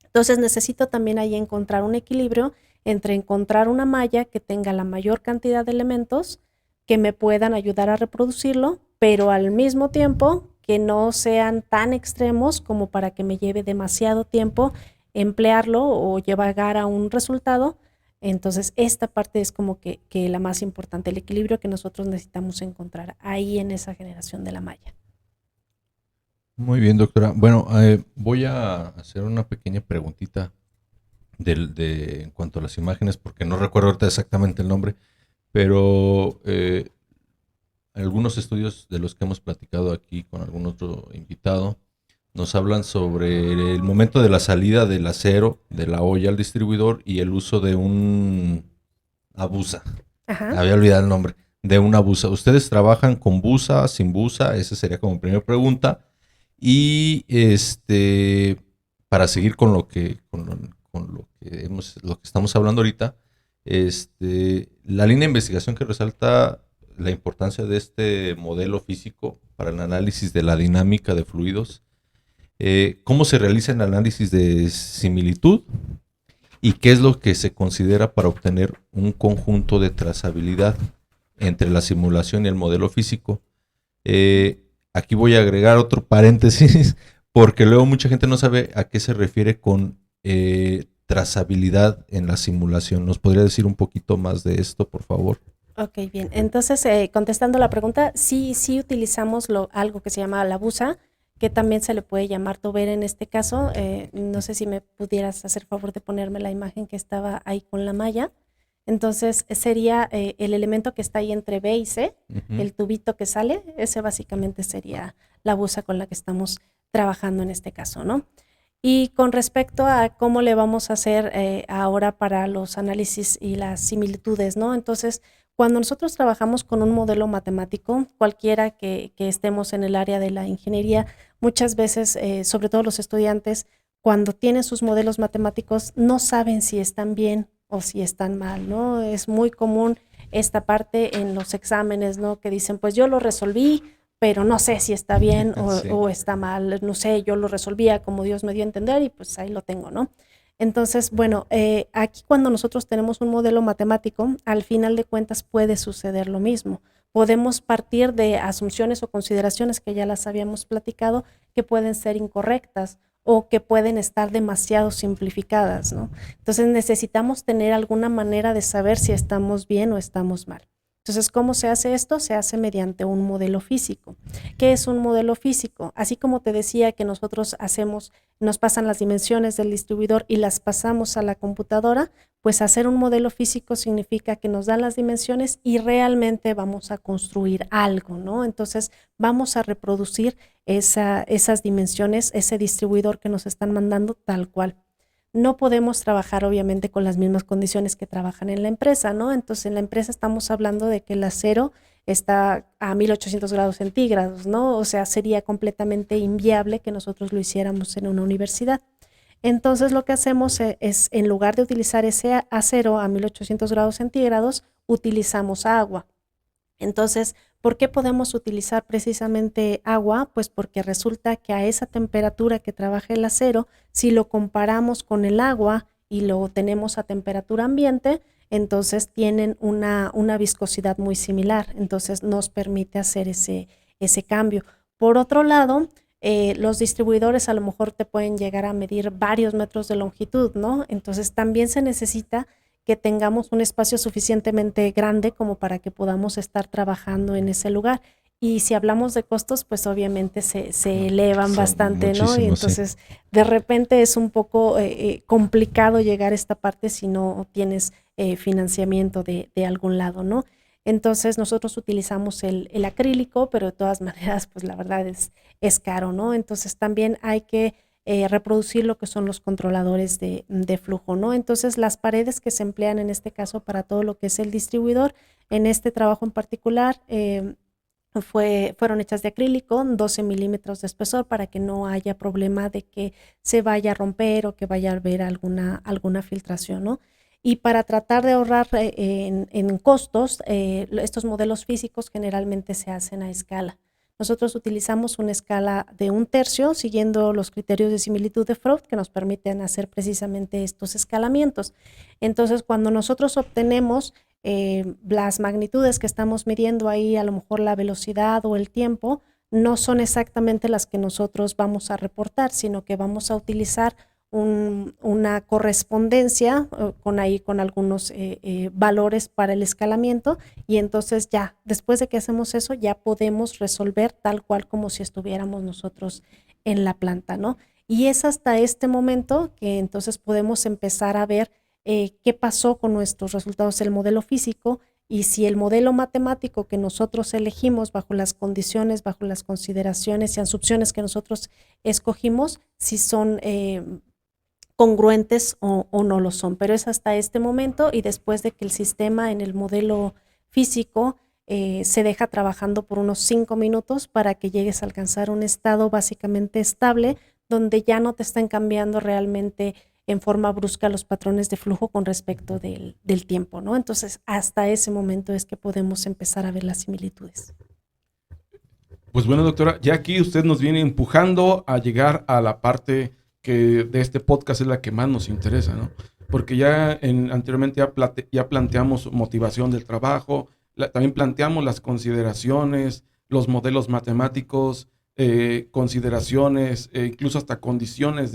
Entonces necesito también ahí encontrar un equilibrio entre encontrar una malla que tenga la mayor cantidad de elementos que me puedan ayudar a reproducirlo, pero al mismo tiempo que no sean tan extremos como para que me lleve demasiado tiempo emplearlo o llegar a un resultado. Entonces esta parte es como que la más importante, el equilibrio que nosotros necesitamos encontrar ahí en esa generación de la malla. Muy bien, doctora. Bueno, voy a hacer una pequeña preguntita en cuanto a las imágenes, porque no recuerdo ahorita exactamente el nombre, pero algunos estudios de los que hemos platicado aquí con algún otro invitado nos hablan sobre el momento de la salida del acero de la olla al distribuidor y el uso de una busa. Ajá. Había olvidado el nombre, de una busa. ¿Ustedes trabajan con busa, sin busa? Esa sería como primera pregunta. Y para seguir con lo que estamos hablando ahorita, la línea de investigación que resalta la importancia de este modelo físico para el análisis de la dinámica de fluidos. ¿Cómo se realiza el análisis de similitud? ¿Y qué es lo que se considera para obtener un conjunto de trazabilidad entre la simulación y el modelo físico? Aquí voy a agregar otro paréntesis, porque luego mucha gente no sabe a qué se refiere con trazabilidad en la simulación. ¿Nos podría decir un poquito más de esto, por favor? Ok, bien. Entonces, contestando la pregunta, sí utilizamos algo que se llama la busa, que también se le puede llamar tober en este caso. No sé si me pudieras hacer favor de ponerme la imagen que estaba ahí con la malla. Entonces, sería el elemento que está ahí entre B y C, el tubito que sale, ese básicamente sería la busa con la que estamos trabajando en este caso, ¿no? Y con respecto a cómo le vamos a hacer ahora para los análisis y las similitudes, ¿no? Entonces, cuando nosotros trabajamos con un modelo matemático, cualquiera que estemos en el área de la ingeniería, muchas veces, sobre todo los estudiantes, cuando tienen sus modelos matemáticos, no saben si están bien o si están mal, ¿no? Es muy común esta parte en los exámenes, ¿no? Que dicen, pues yo lo resolví, pero no sé si está bien Sí. o está mal, no sé, yo lo resolvía como Dios me dio a entender y pues ahí lo tengo, ¿no? Entonces, bueno, aquí cuando nosotros tenemos un modelo matemático, al final de cuentas puede suceder lo mismo. Podemos partir de asunciones o consideraciones que ya las habíamos platicado, que pueden ser incorrectas o que pueden estar demasiado simplificadas, ¿no? Entonces necesitamos tener alguna manera de saber si estamos bien o estamos mal. Entonces, ¿cómo se hace esto? Se hace mediante un modelo físico. ¿Qué es un modelo físico? Así como te decía que nosotros nos pasan las dimensiones del distribuidor y las pasamos a la computadora, pues hacer un modelo físico significa que nos dan las dimensiones y realmente vamos a construir algo, ¿no? Entonces, vamos a reproducir esas dimensiones, ese distribuidor que nos están mandando tal cual. no podemos trabajar obviamente con las mismas condiciones que trabajan en la empresa, ¿no? Entonces en la empresa estamos hablando de que el acero está a 1800 grados centígrados, ¿no? O sea, sería completamente inviable que nosotros lo hiciéramos en una universidad. Entonces lo que hacemos es, en lugar de utilizar ese acero a 1800 grados centígrados, utilizamos agua. Entonces, ¿por qué podemos utilizar precisamente agua? Pues porque resulta que a esa temperatura que trabaja el acero, si lo comparamos con el agua y lo tenemos a temperatura ambiente, entonces tienen una viscosidad muy similar. Entonces nos permite hacer ese cambio. Por otro lado, los distribuidores a lo mejor te pueden llegar a medir varios metros de longitud, ¿no? Entonces también se necesita que tengamos un espacio suficientemente grande como para que podamos estar trabajando en ese lugar. Y si hablamos de costos, pues obviamente se elevan bastante, ¿no? Y entonces de repente es un poco complicado llegar a esta parte si no tienes financiamiento de algún lado, ¿no? Entonces nosotros utilizamos el acrílico, pero de todas maneras, pues la verdad es caro, ¿no? Entonces también hay que reproducir lo que son los controladores de flujo, ¿no? Entonces las paredes que se emplean en este caso para todo lo que es el distribuidor, en este trabajo en particular, fueron hechas de acrílico, 12 milímetros de espesor para que no haya problema de que se vaya a romper o que vaya a haber alguna filtración, ¿no? Y para tratar de ahorrar en costos, estos modelos físicos generalmente se hacen a escala. Nosotros utilizamos una escala de 1/3 siguiendo los criterios de similitud de Freud que nos permiten hacer precisamente estos escalamientos. Entonces, cuando nosotros obtenemos las magnitudes que estamos midiendo ahí, a lo mejor la velocidad o el tiempo, no son exactamente las que nosotros vamos a reportar, sino que vamos a utilizar una correspondencia con algunos valores para el escalamiento, y entonces ya, después de que hacemos eso, ya podemos resolver tal cual como si estuviéramos nosotros en la planta, ¿no? Y es hasta este momento que entonces podemos empezar a ver qué pasó con nuestros resultados del modelo físico y si el modelo matemático que nosotros elegimos bajo las condiciones, bajo las consideraciones y asunciones que nosotros escogimos, si son congruentes o no lo son, pero es hasta este momento y después de que el sistema en el modelo físico se deja trabajando por unos 5 minutos para que llegues a alcanzar un estado básicamente estable donde ya no te están cambiando realmente en forma brusca los patrones de flujo con respecto del tiempo, ¿no? Entonces hasta ese momento es que podemos empezar a ver las similitudes. Pues bueno, doctora, ya aquí usted nos viene empujando a llegar a la parte que de este podcast es la que más nos interesa, ¿no? Porque ya anteriormente ya planteamos motivación del trabajo, también planteamos las consideraciones, los modelos matemáticos, consideraciones, incluso hasta condiciones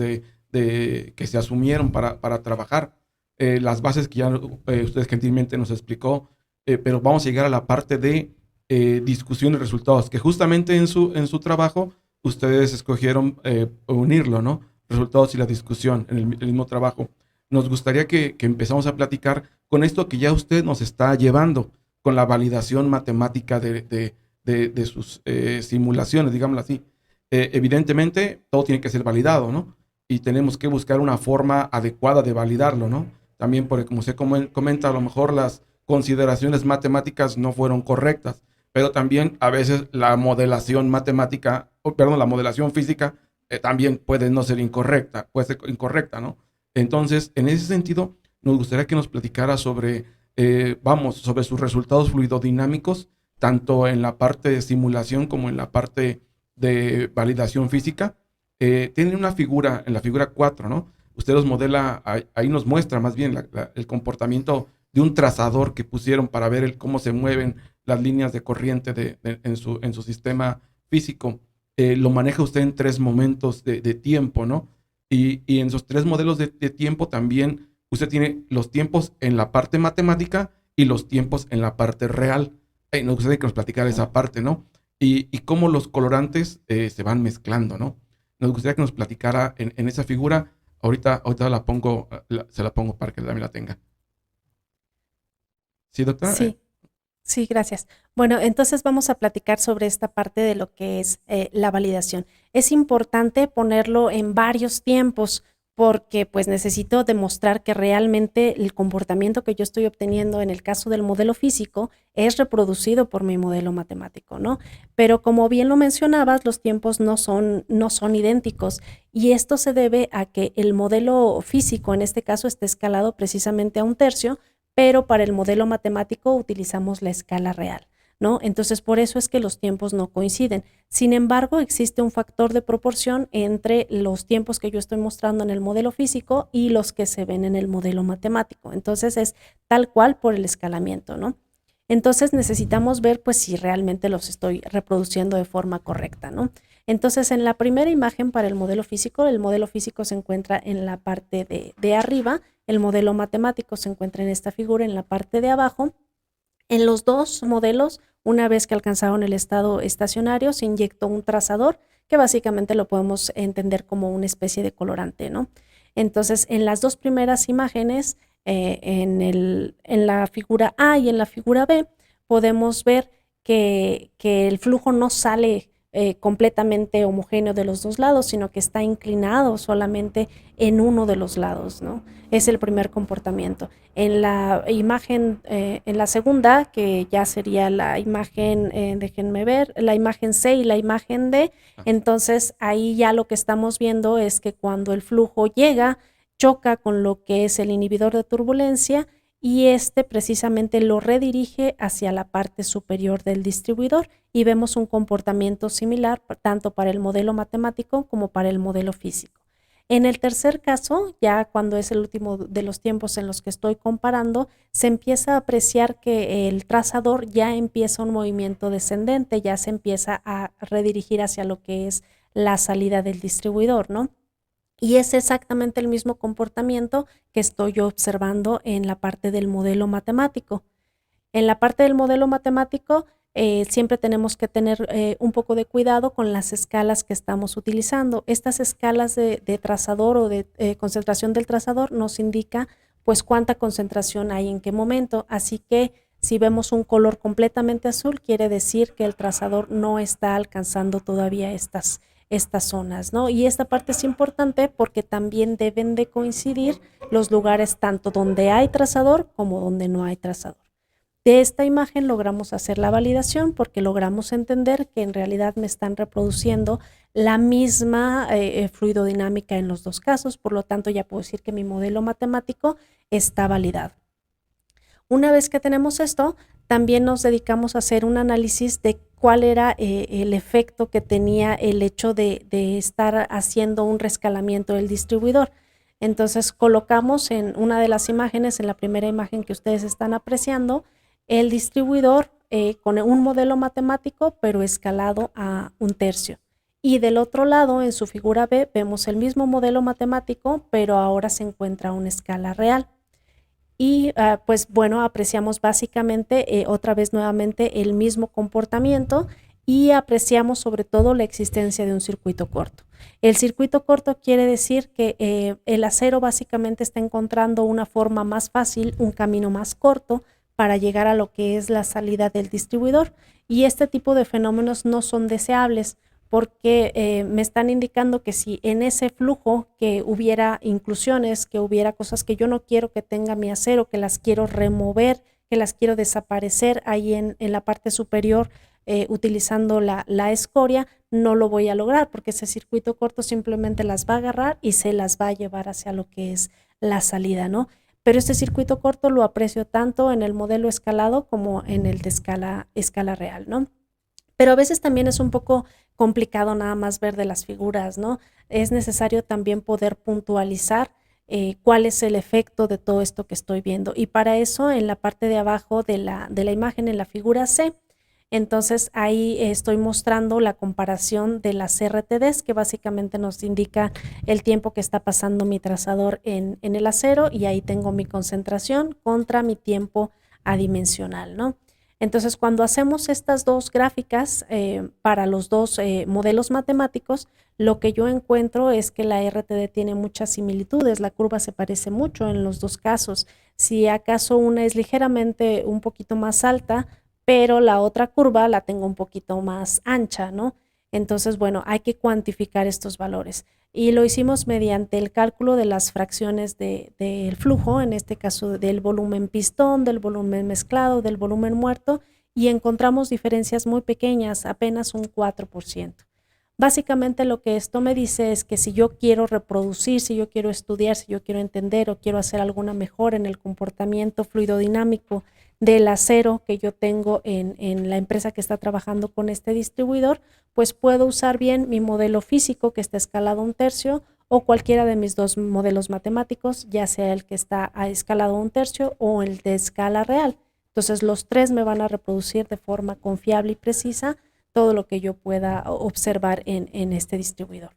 que se asumieron para trabajar, las bases que ya usted gentilmente nos explicó, pero vamos a llegar a la parte de discusión y resultados, que justamente en su trabajo ustedes escogieron unirlo, ¿no? Resultados y la discusión en el mismo trabajo. Nos gustaría que empezamos a platicar con esto que ya usted nos está llevando, con la validación matemática de sus simulaciones, digámoslo así. Evidentemente, todo tiene que ser validado, ¿no? Y tenemos que buscar una forma adecuada de validarlo, ¿no? También porque, como usted comenta, a lo mejor las consideraciones matemáticas no fueron correctas, pero también a veces la modelación matemática, la modelación física también puede no ser incorrecta, puede ser incorrecta, ¿no? Entonces, en ese sentido, nos gustaría que nos platicara sobre sus resultados fluidodinámicos, tanto en la parte de simulación como en la parte de validación física. Tiene una figura, en la figura 4, ¿no? Usted los modela, ahí nos muestra más bien el comportamiento de un trazador que pusieron para ver cómo se mueven las líneas de corriente en su sistema físico. Lo maneja usted en 3 momentos de tiempo, ¿no? Y en esos 3 modelos de tiempo también usted tiene los tiempos en la parte matemática y los tiempos en la parte real. Nos gustaría que nos platicara esa parte, ¿no? Y cómo los colorantes se van mezclando, ¿no? Nos gustaría que nos platicara en esa figura. Ahorita se la pongo para que también la tenga. ¿Sí, doctora? Sí, gracias. Bueno, entonces vamos a platicar sobre esta parte de lo que es la validación. Es importante ponerlo en varios tiempos porque pues necesito demostrar que realmente el comportamiento que yo estoy obteniendo en el caso del modelo físico es reproducido por mi modelo matemático, ¿no? Pero como bien lo mencionabas, los tiempos no son idénticos, y esto se debe a que el modelo físico en este caso está escalado precisamente a 1/3, pero para el modelo matemático utilizamos la escala real, ¿no? Entonces, por eso es que los tiempos no coinciden. Sin embargo, existe un factor de proporción entre los tiempos que yo estoy mostrando en el modelo físico y los que se ven en el modelo matemático. Entonces, es tal cual por el escalamiento, ¿no? Entonces, necesitamos ver, pues, si realmente los estoy reproduciendo de forma correcta, ¿no? Entonces, en la primera imagen para el modelo físico se encuentra en la parte de arriba, el modelo matemático se encuentra en esta figura en la parte de abajo. En los dos modelos, una vez que alcanzaron el estado estacionario, se inyectó un trazador, que básicamente lo podemos entender como una especie de colorante, ¿no? Entonces, en las dos primeras imágenes, en la figura A y en la figura B, podemos ver que el flujo no sale completamente homogéneo de los dos lados, sino que está inclinado solamente en uno de los lados, ¿no? Es el primer comportamiento. En la imagen, en la segunda, que ya sería la imagen, déjenme ver, la imagen C y la imagen D, entonces ahí ya lo que estamos viendo es que cuando el flujo llega, choca con lo que es el inhibidor de turbulencia, y este precisamente lo redirige hacia la parte superior del distribuidor, y vemos un comportamiento similar tanto para el modelo matemático como para el modelo físico. En el tercer caso, ya cuando es el último de los tiempos en los que estoy comparando, se empieza a apreciar que el trazador ya empieza un movimiento descendente, ya se empieza a redirigir hacia lo que es la salida del distribuidor, ¿no? Y es exactamente el mismo comportamiento que estoy observando en la parte del modelo matemático. En la parte del modelo matemático, siempre tenemos que tener un poco de cuidado con las escalas que estamos utilizando. Estas escalas de trazador o de concentración del trazador nos indica pues cuánta concentración hay en qué momento. Así que si vemos un color completamente azul, quiere decir que el trazador no está alcanzando todavía estas zonas, ¿no? Y esta parte es importante porque también deben de coincidir los lugares tanto donde hay trazador como donde no hay trazador. De esta imagen logramos hacer la validación porque logramos entender que en realidad me están reproduciendo la misma fluidodinámica en los dos casos, por lo tanto ya puedo decir que mi modelo matemático está validado. Una vez que tenemos esto, también nos dedicamos a hacer un análisis de cuál era el efecto que tenía el hecho de estar haciendo un rescalamiento del distribuidor. Entonces colocamos en una de las imágenes, en la primera imagen que ustedes están apreciando, el distribuidor con un modelo matemático, pero escalado a 1/3. Y del otro lado, en su figura B, vemos el mismo modelo matemático, pero ahora se encuentra a una escala real. Y pues bueno, apreciamos básicamente otra vez nuevamente el mismo comportamiento, y apreciamos sobre todo la existencia de un circuito corto. El circuito corto quiere decir que el acero básicamente está encontrando una forma más fácil, un camino más corto para llegar a lo que es la salida del distribuidor, y este tipo de fenómenos no son deseables porque me están indicando que si en ese flujo que hubiera inclusiones, que hubiera cosas que yo no quiero que tenga mi acero, que las quiero remover, que las quiero desaparecer ahí en la parte superior utilizando la escoria, no lo voy a lograr porque ese circuito corto simplemente las va a agarrar y se las va a llevar hacia lo que es la salida, ¿no? Pero este circuito corto lo aprecio tanto en el modelo escalado como en el de escala real, ¿no? Pero a veces también es un poco complicado nada más ver de las figuras, ¿no? Es necesario también poder puntualizar cuál es el efecto de todo esto que estoy viendo. Y para eso, en la parte de abajo de la imagen, en la figura C, entonces ahí estoy mostrando la comparación de las RTDs, que básicamente nos indica el tiempo que está pasando mi trazador en el acero, y ahí tengo mi concentración contra mi tiempo adimensional, ¿no? Entonces, cuando hacemos estas dos gráficas para los dos modelos matemáticos, lo que yo encuentro es que la RTD tiene muchas similitudes, la curva se parece mucho en los dos casos. Si acaso una es ligeramente un poquito más alta, pero la otra curva la tengo un poquito más ancha, ¿no? Entonces, bueno, hay que cuantificar estos valores. y lo hicimos mediante el cálculo de las fracciones del flujo, en este caso del volumen pistón, del volumen mezclado, del volumen muerto, y encontramos diferencias muy pequeñas, apenas un 4%. Básicamente lo que esto me dice es que si yo quiero reproducir, si yo quiero estudiar, si yo quiero entender o quiero hacer alguna mejora en el comportamiento fluidodinámico del acero que yo tengo en la empresa que está trabajando con este distribuidor, pues puedo usar bien mi modelo físico que está escalado a 1/3 o cualquiera de mis dos modelos matemáticos, ya sea el que está a escalado a 1/3 o el de escala real. Entonces los tres me van a reproducir de forma confiable y precisa todo lo que yo pueda observar en este distribuidor.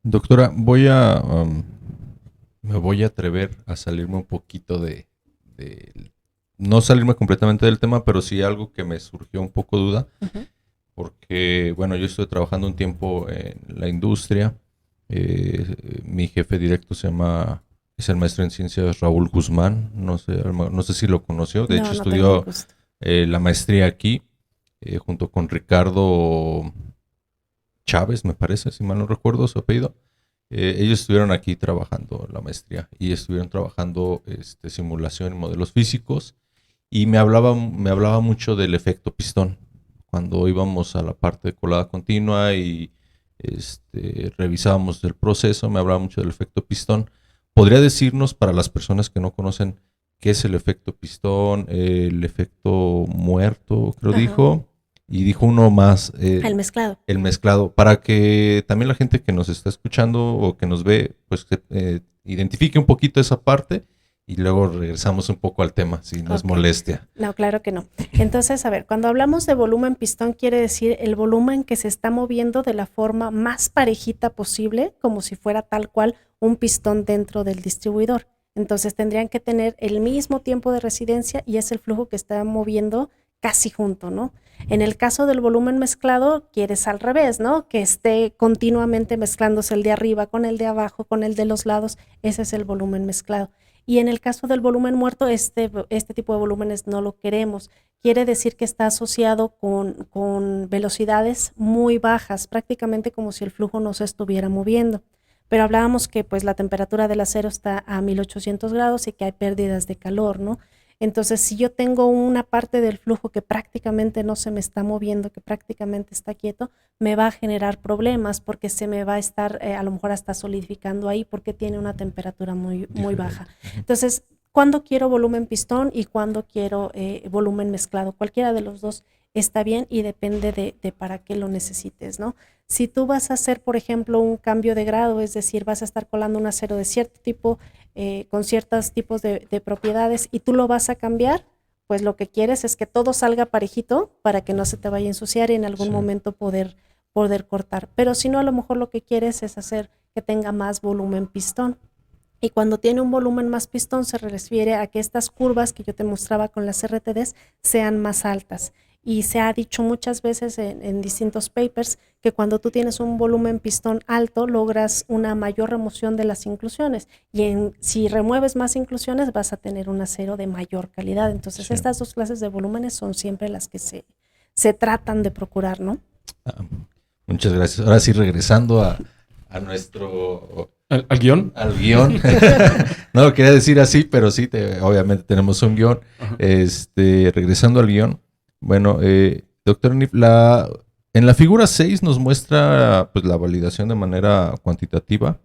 Doctora, me voy a atrever a salirme un poquito no salirme completamente del tema, pero sí algo que me surgió un poco duda, porque, bueno, yo estuve trabajando un tiempo en la industria, mi jefe directo es el maestro en ciencias Raúl Guzmán, no sé si lo conoció, de hecho estudió la maestría aquí, junto con Ricardo Chávez, me parece, si mal no recuerdo su apellido. Ellos estuvieron aquí trabajando la maestría y estuvieron trabajando simulación y modelos físicos, y me hablaba mucho del efecto pistón. Cuando íbamos a la parte de colada continua y revisábamos el proceso, me hablaba mucho del efecto pistón. ¿Podría decirnos, para las personas que no conocen, qué es el efecto pistón, el efecto muerto, creo dijo, y dijo uno más? El mezclado. El mezclado, para que también la gente que nos está escuchando o que nos ve, pues identifique un poquito esa parte, y luego regresamos un poco al tema, si no es molestia. No, claro que no. Entonces, a ver, cuando hablamos de volumen pistón, quiere decir el volumen que se está moviendo de la forma más parejita posible, como si fuera tal cual un pistón dentro del distribuidor. Entonces tendrían que tener el mismo tiempo de residencia y es el flujo que está moviendo casi junto, ¿no? En el caso del volumen mezclado, quieres al revés, ¿no? Que esté continuamente mezclándose el de arriba con el de abajo, con el de los lados. Ese es el volumen mezclado. Y en el caso del volumen muerto, este tipo de volúmenes no lo queremos. Quiere decir que está asociado con velocidades muy bajas, prácticamente como si el flujo no se estuviera moviendo. Pero hablábamos que pues la temperatura del acero está a 1800 grados y que hay pérdidas de calor, ¿no? Entonces, si yo tengo una parte del flujo que prácticamente no se me está moviendo, que prácticamente está quieto, me va a generar problemas porque se me va a estar a lo mejor hasta solidificando ahí porque tiene una temperatura muy baja. Entonces, ¿cuándo quiero volumen pistón y cuándo quiero volumen mezclado? Cualquiera de los dos está bien y depende de para qué lo necesites, ¿no? Si tú vas a hacer, por ejemplo, un cambio de grado, es decir, vas a estar colando un acero de cierto tipo, con ciertos tipos de propiedades y tú lo vas a cambiar, pues lo que quieres es que todo salga parejito para que no se te vaya a ensuciar y en algún momento poder cortar. Pero si no, a lo mejor lo que quieres es hacer que tenga más volumen pistón. Y cuando tiene un volumen más pistón se refiere a que estas curvas que yo te mostraba con las RTDs sean más altas. Y se ha dicho muchas veces en distintos papers que cuando tú tienes un volumen pistón alto logras una mayor remoción de las inclusiones y si remueves más inclusiones vas a tener un acero de mayor calidad. Entonces estas dos clases de volúmenes son siempre las que se tratan de procurar, ¿no? Muchas gracias. Ahora sí, regresando a nuestro... ¿Al guión? Al guión. No lo quería decir así, pero sí, obviamente tenemos un guión. Regresando al guión. Bueno, doctor Nif, en la figura 6 nos muestra pues, la validación de manera cuantitativa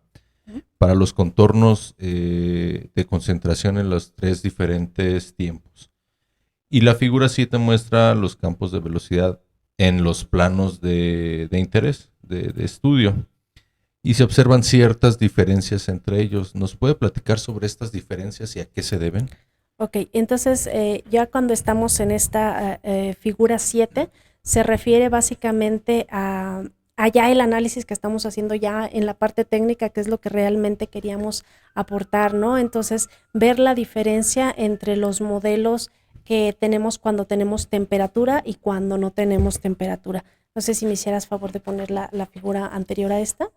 para los contornos de concentración en los 3 diferentes tiempos. Y la figura 7 muestra los campos de velocidad en los planos de interés, de estudio. Y se observan ciertas diferencias entre ellos. ¿Nos puede platicar sobre estas diferencias y a qué se deben? Ok, entonces ya cuando estamos en esta figura 7, se refiere básicamente a ya el análisis que estamos haciendo ya en la parte técnica, que es lo que realmente queríamos aportar, ¿no? Entonces, ver la diferencia entre los modelos que tenemos cuando tenemos temperatura y cuando no tenemos temperatura. No sé si me hicieras favor de poner la figura anterior a esta.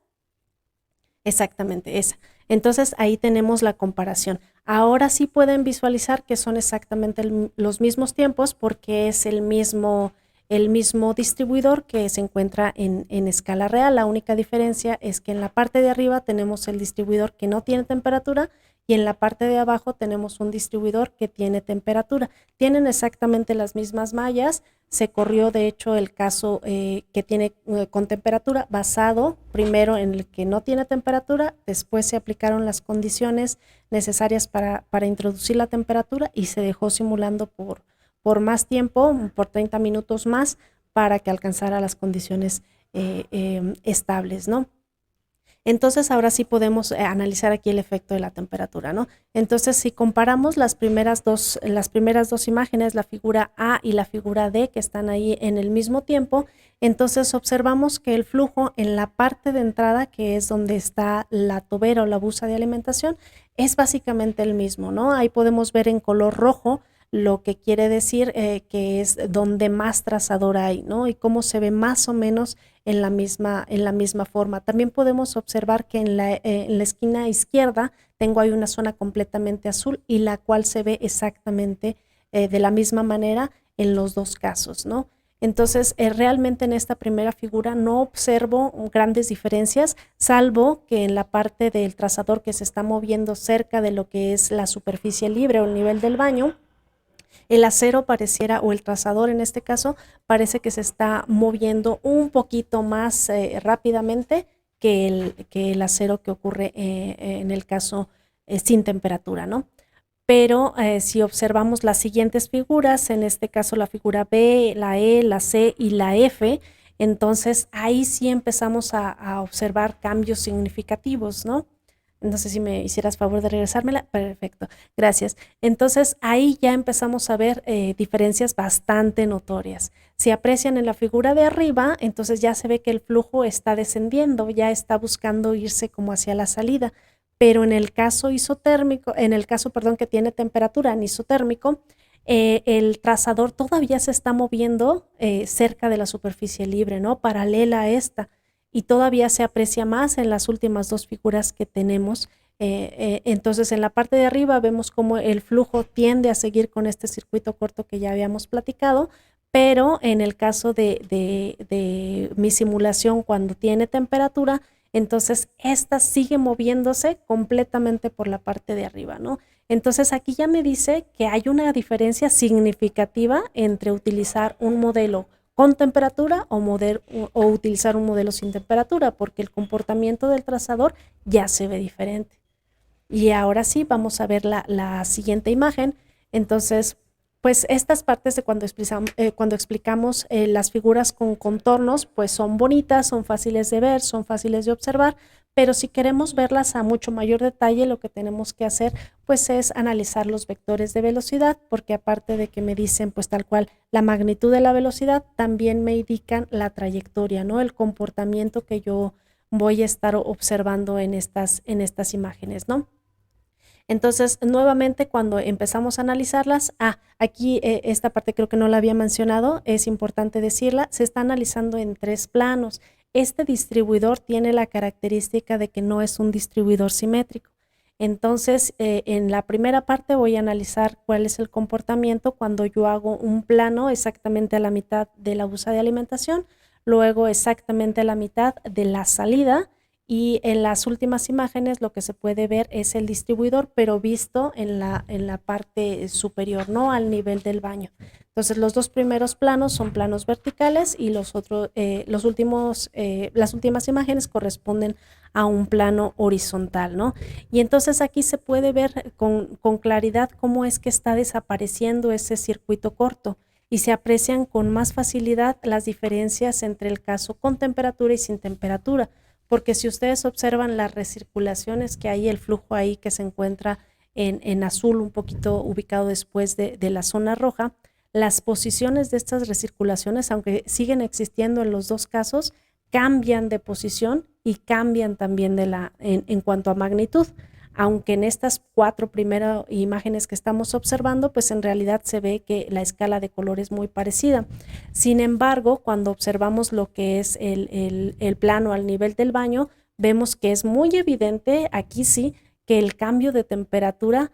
Exactamente, esa. Entonces ahí tenemos la comparación. Ahora sí pueden visualizar que son exactamente los mismos tiempos porque es el mismo el mismo distribuidor que se encuentra en escala real. La única diferencia es que en la parte de arriba tenemos el distribuidor que no tiene temperatura y en la parte de abajo tenemos un distribuidor que tiene temperatura. Tienen exactamente las mismas mallas. Se corrió de hecho el caso que tiene con temperatura basado primero en el que no tiene temperatura, después se aplicaron las condiciones necesarias para introducir la temperatura y se dejó simulando por más tiempo, por 30 minutos más, para que alcanzara las condiciones estables, ¿no? Entonces, ahora sí podemos analizar aquí el efecto de la temperatura, ¿no? Entonces, si comparamos las primeras dos imágenes, la figura A y la figura D, que están ahí en el mismo tiempo, entonces observamos que el flujo en la parte de entrada, que es donde está la tobera o la busa de alimentación, es básicamente el mismo, ¿no? Ahí podemos ver en color rojo lo que quiere decir que es donde más trazador hay, ¿no? Y cómo se ve más o menos en la misma forma. También podemos observar que en la esquina izquierda tengo ahí una zona completamente azul y la cual se ve exactamente de la misma manera en los dos casos, ¿no? Entonces, realmente en esta primera figura no observo grandes diferencias, salvo que en la parte del trazador que se está moviendo cerca de lo que es la superficie libre o el nivel del baño, el acero pareciera, o el trazador en este caso, parece que se está moviendo un poquito más rápidamente que el acero que ocurre en el caso sin temperatura, ¿no? Pero si observamos las siguientes figuras, en este caso la figura B, la E, la C y la F, entonces ahí sí empezamos a observar cambios significativos, ¿no? No sé si me hicieras favor de regresármela. Perfecto, gracias. Entonces ahí ya empezamos a ver diferencias bastante notorias. Si aprecian en la figura de arriba, entonces ya se ve que el flujo está descendiendo, ya está buscando irse como hacia la salida. Pero en el caso isotérmico, que tiene temperatura anisotérmico, el trazador todavía se está moviendo cerca de la superficie libre, ¿no? Paralela a esta. Y todavía se aprecia más en las últimas dos figuras que tenemos. Entonces, en la parte de arriba vemos cómo el flujo tiende a seguir con este circuito corto que ya habíamos platicado, pero en el caso de mi simulación cuando tiene temperatura, entonces esta sigue moviéndose completamente por la parte de arriba, ¿no? Entonces aquí ya me dice que hay una diferencia significativa entre utilizar un modelo con temperatura o utilizar un modelo sin temperatura, porque el comportamiento del trazador ya se ve diferente. Y ahora sí, vamos a ver la siguiente imagen. Entonces, pues estas partes de cuando explicamos las figuras con contornos, pues son bonitas, son fáciles de ver, son fáciles de observar, pero si queremos verlas a mucho mayor detalle, lo que tenemos que hacer pues es analizar los vectores de velocidad, porque aparte de que me dicen pues tal cual la magnitud de la velocidad, también me indican la trayectoria, ¿no? El comportamiento que yo voy a estar observando en estas imágenes, ¿no? Entonces, nuevamente, cuando empezamos a analizarlas, aquí esta parte creo que no la había mencionado, es importante decirla, se está analizando en 3 planos. Este distribuidor tiene la característica de que no es un distribuidor simétrico. Entonces, en la primera parte voy a analizar cuál es el comportamiento cuando yo hago un plano exactamente a la mitad de la busa de alimentación, luego exactamente a la mitad de la salida, y en las últimas imágenes lo que se puede ver es el distribuidor, pero visto en la parte superior, no al nivel del baño. Entonces, los dos primeros planos son planos verticales y las últimas imágenes corresponden a un plano horizontal, ¿no? Y entonces aquí se puede ver con claridad cómo es que está desapareciendo ese circuito corto y se aprecian con más facilidad las diferencias entre el caso con temperatura y sin temperatura. Porque si ustedes observan las recirculaciones que hay, el flujo ahí que se encuentra en azul, un poquito ubicado después de la zona roja, las posiciones de estas recirculaciones, aunque siguen existiendo en los dos casos, cambian de posición y cambian también en cuanto a magnitud. Aunque en estas 4 primeras imágenes que estamos observando, pues en realidad se ve que la escala de color es muy parecida. Sin embargo, cuando observamos lo que es el plano al nivel del baño, vemos que es muy evidente, aquí sí, que el cambio de temperatura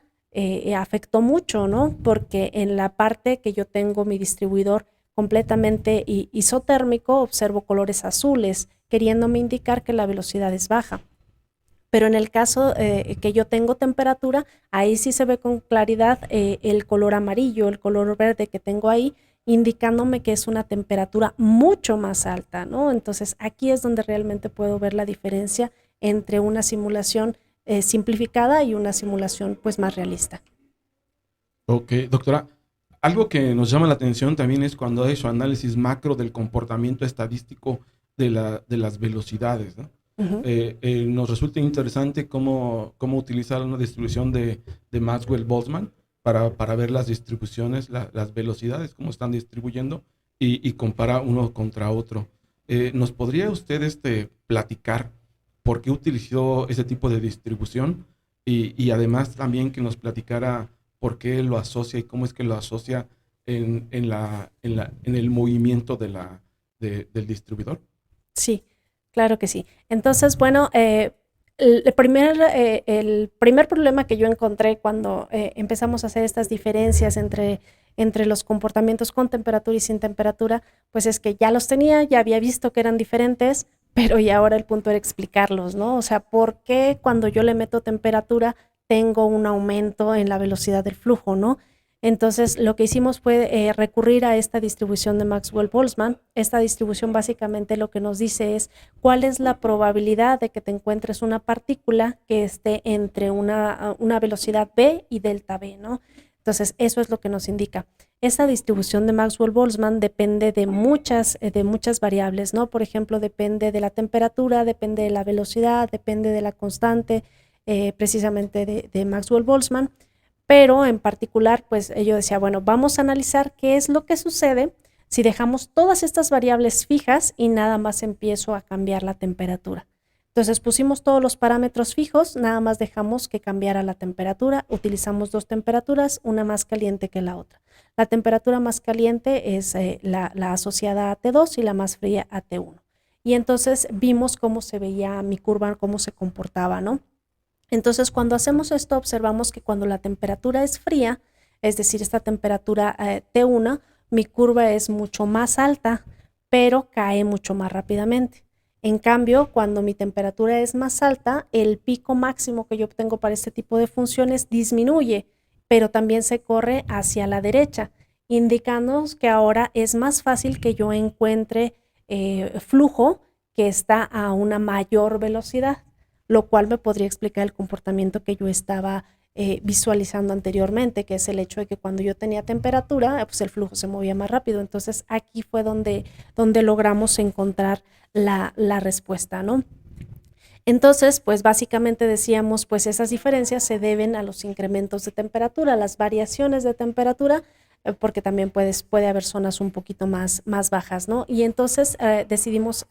afectó mucho, ¿no? Porque en la parte que yo tengo mi distribuidor completamente isotérmico, observo colores azules, queriéndome indicar que la velocidad es baja. Pero en el caso que yo tengo temperatura, ahí sí se ve con claridad el color amarillo, el color verde que tengo ahí, indicándome que es una temperatura mucho más alta, ¿no? Entonces aquí es donde realmente puedo ver la diferencia entre una simulación simplificada y una simulación pues más realista. Ok, doctora, algo que nos llama la atención también es cuando hay su análisis macro del comportamiento estadístico de las velocidades, ¿no? Uh-huh. Nos resulta interesante cómo utilizar una distribución de Maxwell-Boltzmann para ver las distribuciones, las velocidades, cómo están distribuyendo y comparar uno contra otro. ¿Nos podría usted platicar por qué utilizó ese tipo de distribución? Y además también que nos platicara por qué lo asocia y cómo es que lo asocia en el movimiento del distribuidor. Sí, claro que sí. Entonces, bueno, el primer problema que yo encontré cuando empezamos a hacer estas diferencias entre los comportamientos con temperatura y sin temperatura, pues es que ya los tenía, ya había visto que eran diferentes, pero y ahora el punto era explicarlos, ¿no? O sea, ¿por qué cuando yo le meto temperatura tengo un aumento en la velocidad del flujo, ¿no? Entonces, lo que hicimos fue recurrir a esta distribución de Maxwell-Boltzmann. Esta distribución básicamente lo que nos dice es cuál es la probabilidad de que te encuentres una partícula que esté entre una velocidad v y delta v, ¿no? Entonces, eso es lo que nos indica. Esta distribución de Maxwell-Boltzmann depende de muchas variables, ¿no? Por ejemplo, depende de la temperatura, depende de la velocidad, depende de la constante, precisamente de Maxwell-Boltzmann. Pero en particular, pues yo decía, bueno, vamos a analizar qué es lo que sucede si dejamos todas estas variables fijas y nada más empiezo a cambiar la temperatura. Entonces pusimos todos los parámetros fijos, nada más dejamos que cambiara la temperatura, utilizamos dos temperaturas, una más caliente que la otra. La temperatura más caliente es la asociada a T2 y la más fría a T1. Y entonces vimos cómo se veía mi curva, cómo se comportaba, ¿no? Entonces, cuando hacemos esto, observamos que cuando la temperatura es fría, es decir, esta temperatura T1, mi curva es mucho más alta, pero cae mucho más rápidamente. En cambio, cuando mi temperatura es más alta, el pico máximo que yo obtengo para este tipo de funciones disminuye, pero también se corre hacia la derecha, indicándonos que ahora es más fácil que yo encuentre flujo que está a una mayor velocidad, lo cual me podría explicar el comportamiento que yo estaba visualizando anteriormente, que es el hecho de que cuando yo tenía temperatura, pues el flujo se movía más rápido. Entonces aquí fue donde logramos encontrar la respuesta, ¿no? Entonces, pues básicamente decíamos, pues esas diferencias se deben a los incrementos de temperatura, las variaciones de temperatura, porque también puede haber zonas un poquito más bajas, ¿no? Y entonces decidimos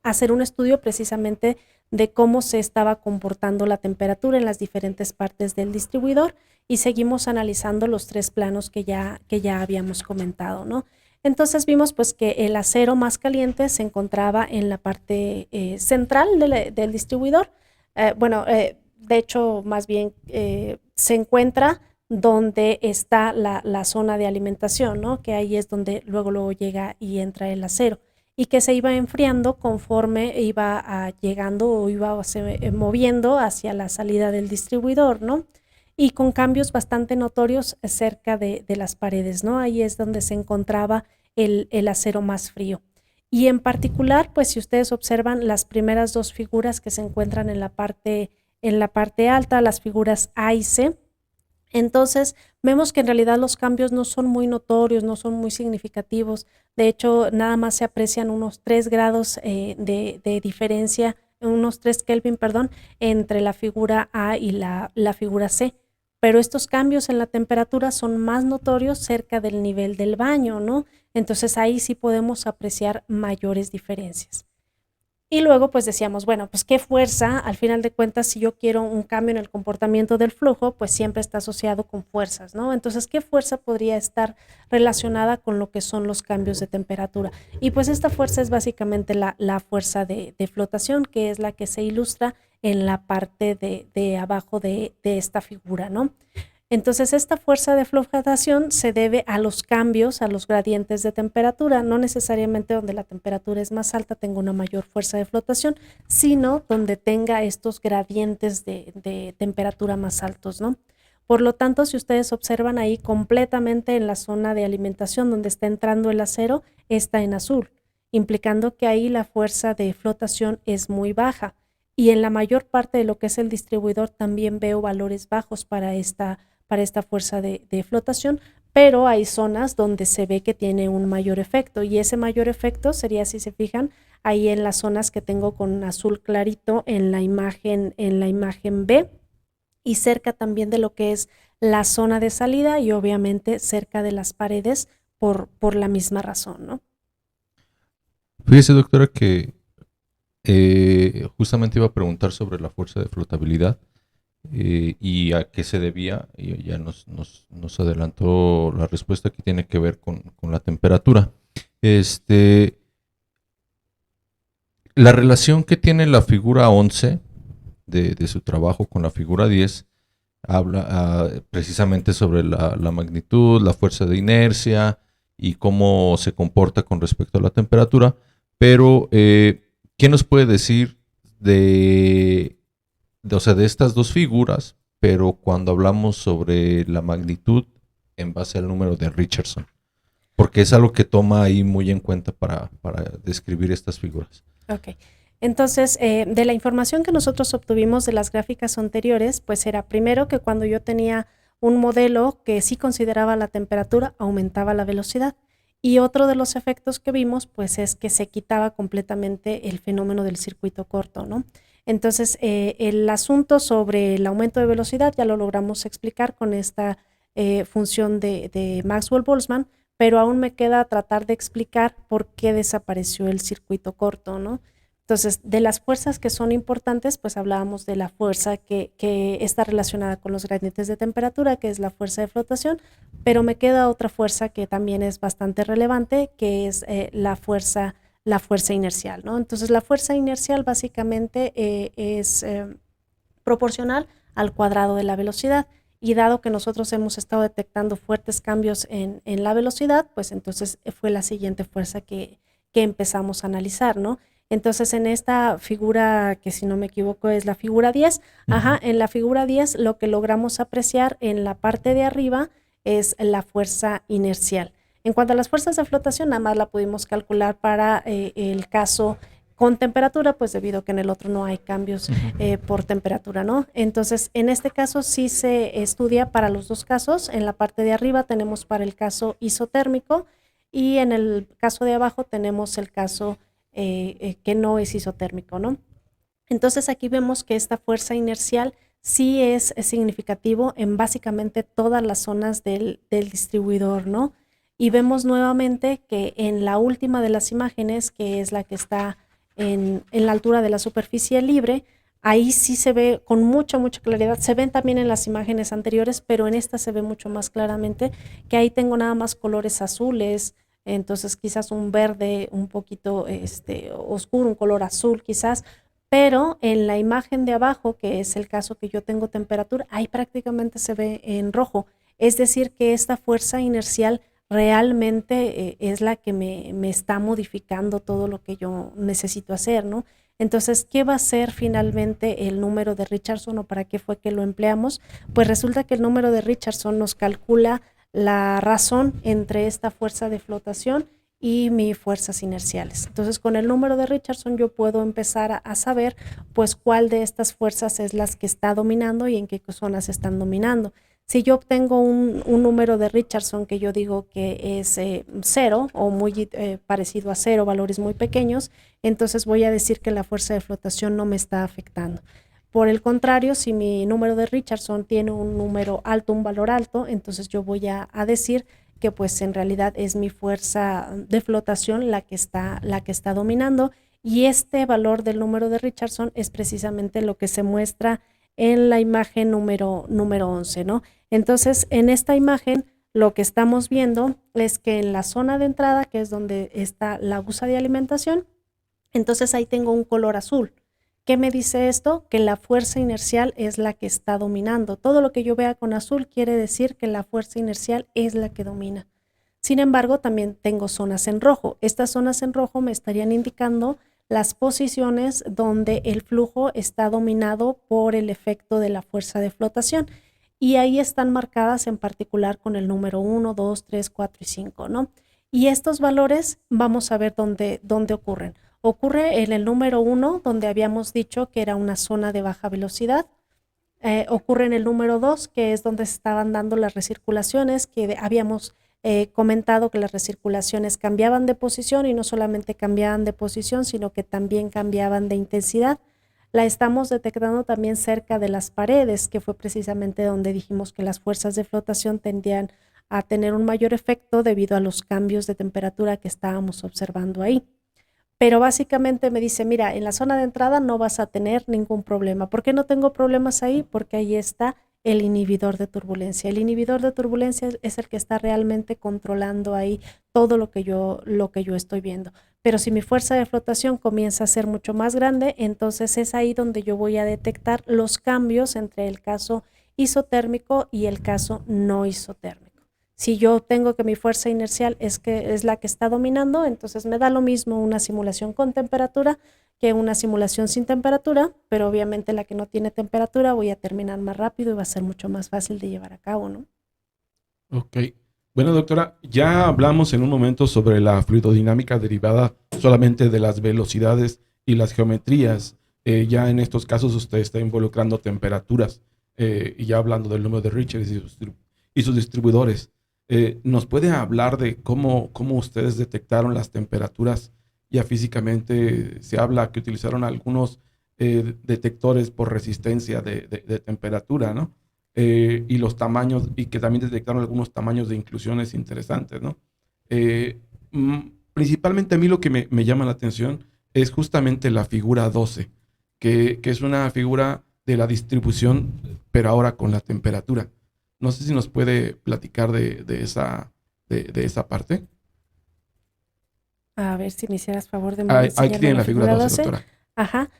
hacer un estudio precisamente de cómo se estaba comportando la temperatura en las diferentes partes del distribuidor y seguimos analizando los tres planos que ya habíamos comentado, ¿no? Entonces vimos pues que el acero más caliente se encontraba en la parte central del distribuidor. De hecho, más bien se encuentra donde está la zona de alimentación, ¿no? Que ahí es donde luego llega y entra el acero, y que se iba enfriando conforme iba llegando o iba moviendo hacia la salida del distribuidor, ¿no? Y con cambios bastante notorios cerca de las paredes, ¿no? Ahí es donde se encontraba el acero más frío. Y en particular, pues si ustedes observan las primeras dos figuras que se encuentran en la parte alta, las figuras A y C, entonces vemos que en realidad los cambios no son muy notorios, no son muy significativos. De hecho, nada más se aprecian unos 3 grados de diferencia, unos 3 Kelvin, perdón, entre la figura A y la figura C. Pero estos cambios en la temperatura son más notorios cerca del nivel del baño, ¿no? Entonces ahí sí podemos apreciar mayores diferencias. Y luego pues decíamos, bueno, pues qué fuerza, al final de cuentas, si yo quiero un cambio en el comportamiento del flujo, pues siempre está asociado con fuerzas, ¿no? Entonces, ¿qué fuerza podría estar relacionada con lo que son los cambios de temperatura? Y pues esta fuerza es básicamente la fuerza de flotación, que es la que se ilustra en la parte de abajo de esta figura, ¿no? Entonces, esta fuerza de flotación se debe a los cambios, a los gradientes de temperatura, no necesariamente donde la temperatura es más alta tenga una mayor fuerza de flotación, sino donde tenga estos gradientes de temperatura más altos, ¿no? Por lo tanto, si ustedes observan ahí completamente en la zona de alimentación donde está entrando el acero, está en azul, implicando que ahí la fuerza de flotación es muy baja. Y en la mayor parte de lo que es el distribuidor también veo valores bajos para esta fuerza de flotación, pero hay zonas donde se ve que tiene un mayor efecto y ese mayor efecto sería, si se fijan, ahí en las zonas que tengo con azul clarito en la imagen B y cerca también de lo que es la zona de salida y obviamente cerca de las paredes por la misma razón, ¿no? Fíjese, doctora, que justamente iba a preguntar sobre la fuerza de flotabilidad y a qué se debía, y ya nos adelantó la respuesta que tiene que ver con la temperatura. La relación que tiene la figura 11 de su trabajo con la figura 10 habla precisamente sobre la magnitud, la fuerza de inercia y cómo se comporta con respecto a la temperatura, pero ¿qué nos puede decir de estas dos figuras, pero cuando hablamos sobre la magnitud en base al número de Richardson? Porque es algo que toma ahí muy en cuenta para describir estas figuras. Ok. Entonces, de la información que nosotros obtuvimos de las gráficas anteriores, pues era primero que cuando yo tenía un modelo que sí consideraba la temperatura, aumentaba la velocidad. Y otro de los efectos que vimos, pues es que se quitaba completamente el fenómeno del circuito corto, ¿no? Entonces, el asunto sobre el aumento de velocidad ya lo logramos explicar con esta función de Maxwell-Boltzmann, pero aún me queda tratar de explicar por qué desapareció el circuito corto, ¿no? Entonces, de las fuerzas que son importantes, pues hablábamos de la fuerza que está relacionada con los gradientes de temperatura, que es la fuerza de flotación, pero me queda otra fuerza que también es bastante relevante, que es la fuerza inercial, ¿no? Entonces, la fuerza inercial básicamente es proporcional al cuadrado de la velocidad. Y dado que nosotros hemos estado detectando fuertes cambios en la velocidad, pues entonces fue la siguiente fuerza que empezamos a analizar, ¿no? Entonces, en esta figura, que si no me equivoco es la figura 10, en la figura 10 lo que logramos apreciar en la parte de arriba es la fuerza inercial. En cuanto a las fuerzas de flotación, nada más la pudimos calcular para el caso con temperatura, pues debido a que en el otro no hay cambios por temperatura, ¿no? Entonces, en este caso sí se estudia para los dos casos. En la parte de arriba tenemos para el caso isotérmico y en el caso de abajo tenemos el caso que no es isotérmico, ¿no? Entonces aquí vemos que esta fuerza inercial sí es significativo en básicamente todas las zonas del distribuidor, ¿no? Y vemos nuevamente que en la última de las imágenes, que es la que está en la altura de la superficie libre, ahí sí se ve con mucha claridad. Se ven también en las imágenes anteriores, pero en esta se ve mucho más claramente que ahí tengo nada más colores azules, entonces quizás un verde un poquito oscuro, un color azul quizás, pero en la imagen de abajo, que es el caso que yo tengo temperatura, ahí prácticamente se ve en rojo. Es decir, que esta fuerza inercial realmente es la que me está modificando todo lo que yo necesito hacer, ¿no? Entonces, ¿qué va a ser finalmente el número de Richardson o para qué fue que lo empleamos? Pues resulta que el número de Richardson nos calcula la razón entre esta fuerza de flotación y mis fuerzas inerciales. Entonces, con el número de Richardson yo puedo empezar a saber pues cuál de estas fuerzas es las que está dominando y en qué zonas están dominando. Si yo obtengo un número de Richardson que yo digo que es 0 o muy parecido a 0, valores muy pequeños, entonces voy a decir que la fuerza de flotación no me está afectando. Por el contrario, si mi número de Richardson tiene un número alto, un valor alto, entonces yo voy a decir que pues en realidad es mi fuerza de flotación la que está dominando, y este valor del número de Richardson es precisamente lo que se muestra en la imagen número 11, ¿no? Entonces, en esta imagen lo que estamos viendo es que en la zona de entrada, que es donde está la busa de alimentación, entonces ahí tengo un color azul. ¿Qué me dice esto? Que la fuerza inercial es la que está dominando. Todo lo que yo vea con azul quiere decir que la fuerza inercial es la que domina. Sin embargo, también tengo zonas en rojo. Estas zonas en rojo me estarían indicando las posiciones donde el flujo está dominado por el efecto de la fuerza de flotación. Y ahí están marcadas en particular con el número 1, 2, 3, 4 y 5, ¿no? Y estos valores vamos a ver dónde ocurren. Ocurre en el número 1, donde habíamos dicho que era una zona de baja velocidad. Ocurre en el número 2, que es donde se estaban dando las recirculaciones, que habíamos comentado que las recirculaciones cambiaban de posición y no solamente cambiaban de posición, sino que también cambiaban de intensidad. La estamos detectando también cerca de las paredes, que fue precisamente donde dijimos que las fuerzas de flotación tendían a tener un mayor efecto debido a los cambios de temperatura que estábamos observando ahí. Pero básicamente me dice, mira, en la zona de entrada no vas a tener ningún problema. ¿Por qué no tengo problemas ahí? Porque ahí está el inhibidor de turbulencia. El inhibidor de turbulencia es el que está realmente controlando ahí todo lo que yo estoy viendo. Pero si mi fuerza de flotación comienza a ser mucho más grande, entonces es ahí donde yo voy a detectar los cambios entre el caso isotérmico y el caso no isotérmico. Si yo tengo que mi fuerza inercial es la que está dominando, entonces me da lo mismo una simulación con temperatura que una simulación sin temperatura, pero obviamente la que no tiene temperatura voy a terminar más rápido y va a ser mucho más fácil de llevar a cabo, ¿no? Ok. Bueno, doctora, ya hablamos en un momento sobre la fluidodinámica derivada solamente de las velocidades y las geometrías. Ya en estos casos usted está involucrando temperaturas y ya hablando del número de Richards y sus distribuidores. ¿Nos puede hablar de cómo ustedes detectaron las temperaturas? Ya físicamente se habla que utilizaron algunos detectores por resistencia de temperatura, ¿no? Y los tamaños, y que también detectaron algunos tamaños de inclusiones interesantes, ¿no? Principalmente a mí lo que me llama la atención es justamente la figura 12, que es una figura de la distribución, pero ahora con la temperatura. No sé si nos puede platicar de esa parte. A ver si me hicieras favor de Ahí enseñarme tiene la la figura 12, doctora. Ajá.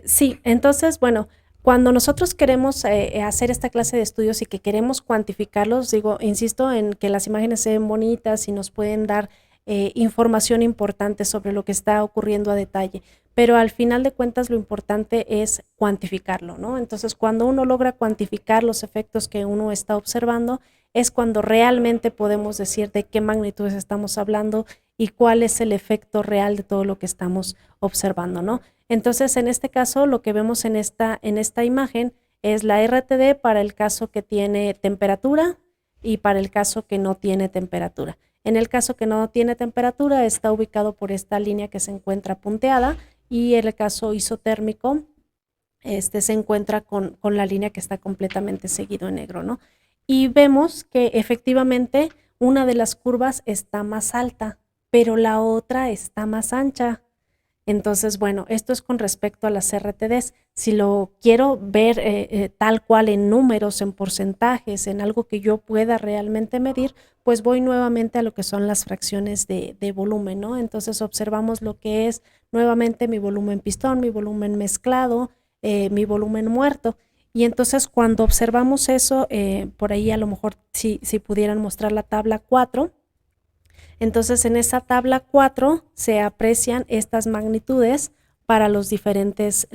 Sí, entonces, bueno, cuando nosotros queremos hacer esta clase de estudios y que queremos cuantificarlos, insisto en que las imágenes se ven bonitas y nos pueden dar información importante sobre lo que está ocurriendo a detalle, pero al final de cuentas lo importante es cuantificarlo, ¿no? Entonces, cuando uno logra cuantificar los efectos que uno está observando, es cuando realmente podemos decir de qué magnitudes estamos hablando y cuál es el efecto real de todo lo que estamos observando, ¿no? Entonces, en este caso, lo que vemos en esta imagen es la RTD para el caso que tiene temperatura y para el caso que no tiene temperatura. En el caso que no tiene temperatura, está ubicado por esta línea que se encuentra punteada, y en el caso isotérmico, se encuentra con la línea que está completamente seguido en negro, ¿no? Y vemos que efectivamente una de las curvas está más alta, pero la otra está más ancha. Entonces, bueno, esto es con respecto a las RTDs. Si lo quiero ver tal cual en números, en porcentajes, en algo que yo pueda realmente medir, pues voy nuevamente a lo que son las fracciones de volumen, ¿no? Entonces observamos lo que es nuevamente mi volumen pistón, mi volumen mezclado, mi volumen muerto. Y entonces cuando observamos eso, por ahí a lo mejor si pudieran mostrar la tabla 4, entonces en esa tabla 4 se aprecian estas magnitudes para los diferentes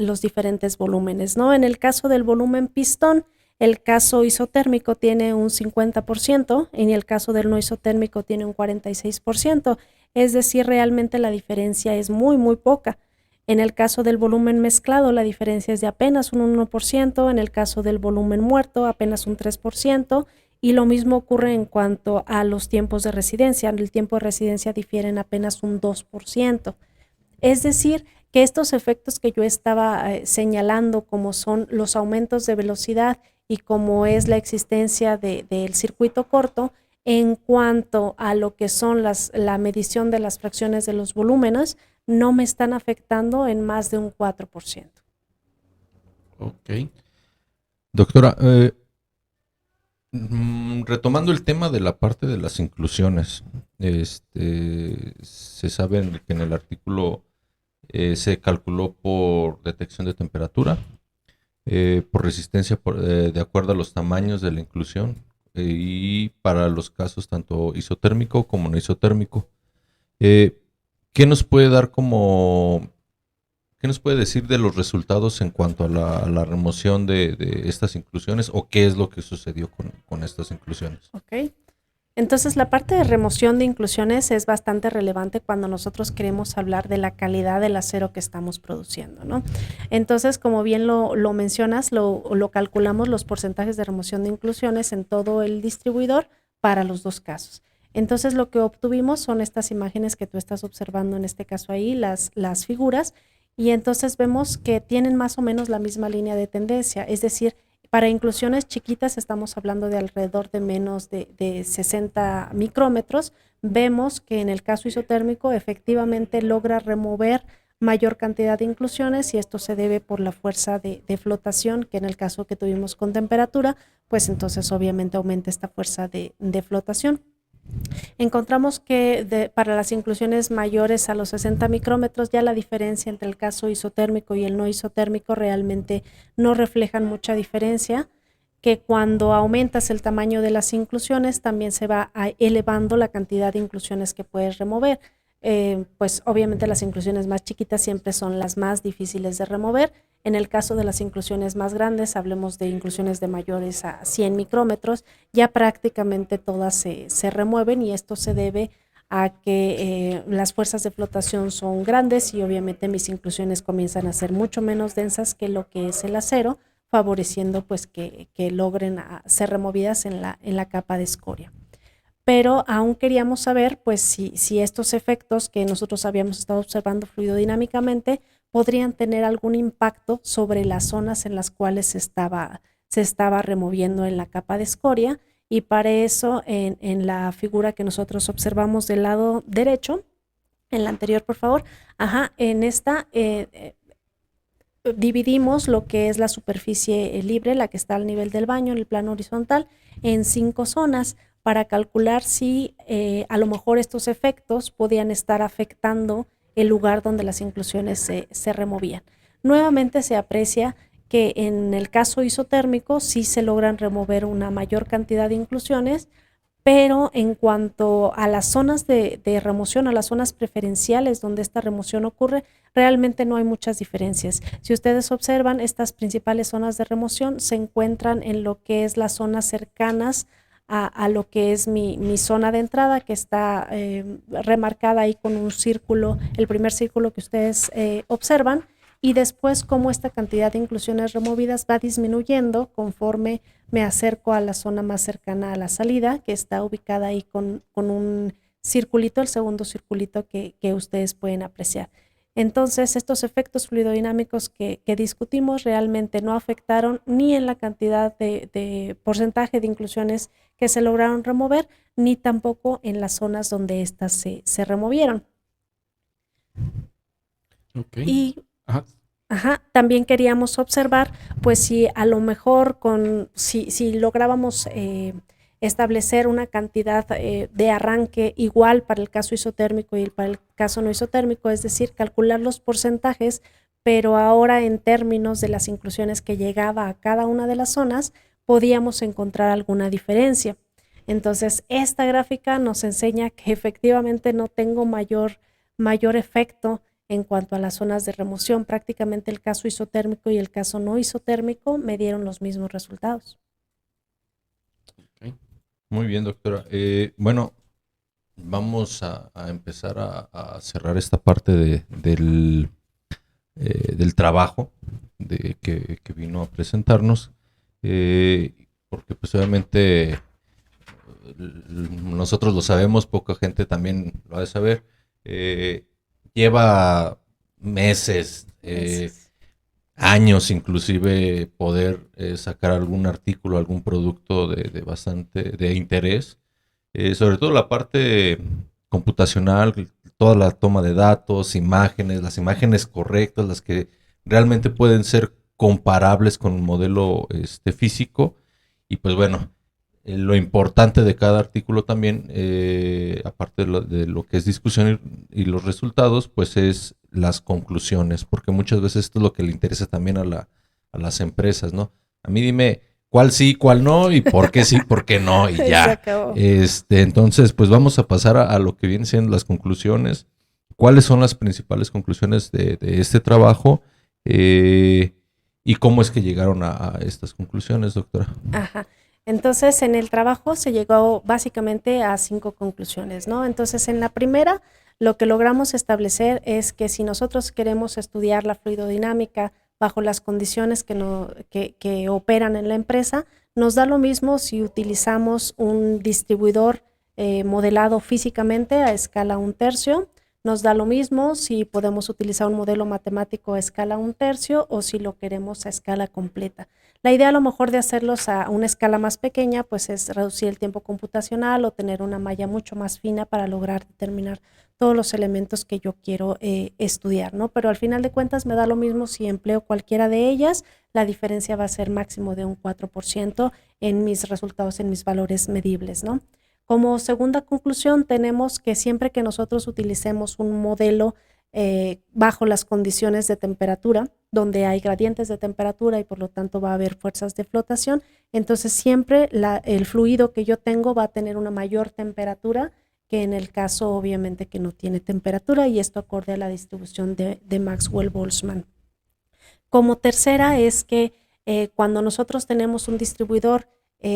volúmenes, ¿no? En el caso del volumen pistón, el caso isotérmico tiene un 50% y en el caso del no isotérmico tiene un 46%, es decir, realmente la diferencia es muy, muy poca. En el caso del volumen mezclado, la diferencia es de apenas un 1%, en el caso del volumen muerto, apenas un 3%, y lo mismo ocurre en cuanto a los tiempos de residencia. El tiempo de residencia difiere en apenas un 2%. Es decir, que estos efectos que yo estaba señalando, como son los aumentos de velocidad y como es la existencia del circuito corto, en cuanto a lo que son la medición de las fracciones de los volúmenes, no me están afectando en más de un 4%. Ok. Doctora, retomando el tema de la parte de las inclusiones, se sabe que en el artículo Se calculó por detección de temperatura, por resistencia de acuerdo a los tamaños de la inclusión y para los casos tanto isotérmico como no isotérmico. ¿Qué nos puede dar qué nos puede decir de los resultados en cuanto a la remoción de estas inclusiones o qué es lo que sucedió con estas inclusiones? Ok. Entonces, la parte de remoción de inclusiones es bastante relevante cuando nosotros queremos hablar de la calidad del acero que estamos produciendo, ¿no? Entonces, como bien lo mencionas, lo calculamos los porcentajes de remoción de inclusiones en todo el distribuidor para los dos casos. Entonces, lo que obtuvimos son estas imágenes que tú estás observando en este caso ahí, las figuras, y entonces vemos que tienen más o menos la misma línea de tendencia, es decir, para inclusiones chiquitas estamos hablando de alrededor de menos de 60 micrómetros. Vemos que en el caso isotérmico efectivamente logra remover mayor cantidad de inclusiones y esto se debe por la fuerza de flotación, que en el caso que tuvimos con temperatura, pues entonces obviamente aumenta esta fuerza de flotación. Encontramos que para las inclusiones mayores a los 60 micrómetros ya la diferencia entre el caso isotérmico y el no isotérmico realmente no reflejan mucha diferencia, que cuando aumentas el tamaño de las inclusiones también se va elevando la cantidad de inclusiones que puedes remover. Pues obviamente las inclusiones más chiquitas siempre son las más difíciles de remover. En el caso de las inclusiones más grandes, hablemos de inclusiones de mayores a 100 micrómetros, ya prácticamente todas se remueven y esto se debe a que las fuerzas de flotación son grandes y obviamente mis inclusiones comienzan a ser mucho menos densas que lo que es el acero, favoreciendo pues que logren ser removidas en la capa de escoria. Pero aún queríamos saber pues si estos efectos que nosotros habíamos estado observando fluidodinámicamente podrían tener algún impacto sobre las zonas en las cuales se estaba removiendo en la capa de escoria, y para eso en la figura que nosotros observamos del lado derecho, en la anterior por favor, en esta dividimos lo que es la superficie libre, la que está al nivel del baño en el plano horizontal, en 5 zonas para calcular si a lo mejor estos efectos podían estar afectando el lugar donde las inclusiones se removían. Nuevamente se aprecia que en el caso isotérmico sí se logran remover una mayor cantidad de inclusiones, pero en cuanto a las zonas de remoción, a las zonas preferenciales donde esta remoción ocurre, realmente no hay muchas diferencias. Si ustedes observan, estas principales zonas de remoción se encuentran en lo que es las zonas cercanas a lo que es mi zona de entrada, que está remarcada ahí con un círculo, el primer círculo que ustedes observan, y después cómo esta cantidad de inclusiones removidas va disminuyendo conforme me acerco a la zona más cercana a la salida, que está ubicada ahí con un circulito, el segundo circulito que ustedes pueden apreciar. Entonces, estos efectos fluidodinámicos que discutimos realmente no afectaron ni en la cantidad de porcentaje de inclusiones que se lograron remover, ni tampoco en las zonas donde éstas se removieron. Ok. Y también queríamos observar, pues si a lo mejor si lográbamos establecer una cantidad de arranque igual para el caso isotérmico y para el caso no isotérmico, es decir, calcular los porcentajes, pero ahora en términos de las inclusiones que llegaba a cada una de las zonas, podíamos encontrar alguna diferencia. Entonces, esta gráfica nos enseña que efectivamente no tengo mayor efecto en cuanto a las zonas de remoción. Prácticamente el caso isotérmico y el caso no isotérmico me dieron los mismos resultados. Muy bien, doctora. Bueno, vamos a empezar a cerrar esta parte del trabajo que vino a presentarnos, porque pues obviamente nosotros lo sabemos, poca gente también lo ha de saber. Lleva meses, años inclusive poder sacar algún artículo, algún producto de bastante de interés, sobre todo la parte computacional, toda la toma de datos, imágenes, las imágenes correctas, las que realmente pueden ser comparables con un modelo físico. Y pues bueno, lo importante de cada artículo también, aparte de lo que es discusión y los resultados, pues es las conclusiones, porque muchas veces esto es lo que le interesa también a las empresas, ¿no? A mí dime cuál sí, cuál no, y por qué sí, por qué no, y ya. Entonces, pues vamos a pasar a lo que vienen siendo las conclusiones. ¿Cuáles son las principales conclusiones de este trabajo? ¿Y cómo es que llegaron a estas conclusiones, doctora? Ajá. Entonces, en el trabajo se llegó básicamente a 5 conclusiones, ¿no? Entonces, en la primera, lo que logramos establecer es que si nosotros queremos estudiar la fluidodinámica bajo las condiciones que operan en la empresa, nos da lo mismo si utilizamos un distribuidor modelado físicamente a escala 1/3, nos da lo mismo si podemos utilizar un modelo matemático a escala 1/3 o si lo queremos a escala completa. La idea a lo mejor de hacerlos a una escala más pequeña pues es reducir el tiempo computacional o tener una malla mucho más fina para lograr determinar todos los elementos que yo quiero estudiar, ¿no? Pero al final de cuentas me da lo mismo si empleo cualquiera de ellas, la diferencia va a ser máximo de un 4% en mis resultados, en mis valores medibles, ¿no? Como segunda conclusión tenemos que siempre que nosotros utilicemos un modelo bajo las condiciones de temperatura, donde hay gradientes de temperatura y por lo tanto va a haber fuerzas de flotación, entonces siempre el fluido que yo tengo va a tener una mayor temperatura que en el caso obviamente que no tiene temperatura, y esto acorde a la distribución de Maxwell-Boltzmann. Como tercera es que cuando nosotros tenemos un distribuidor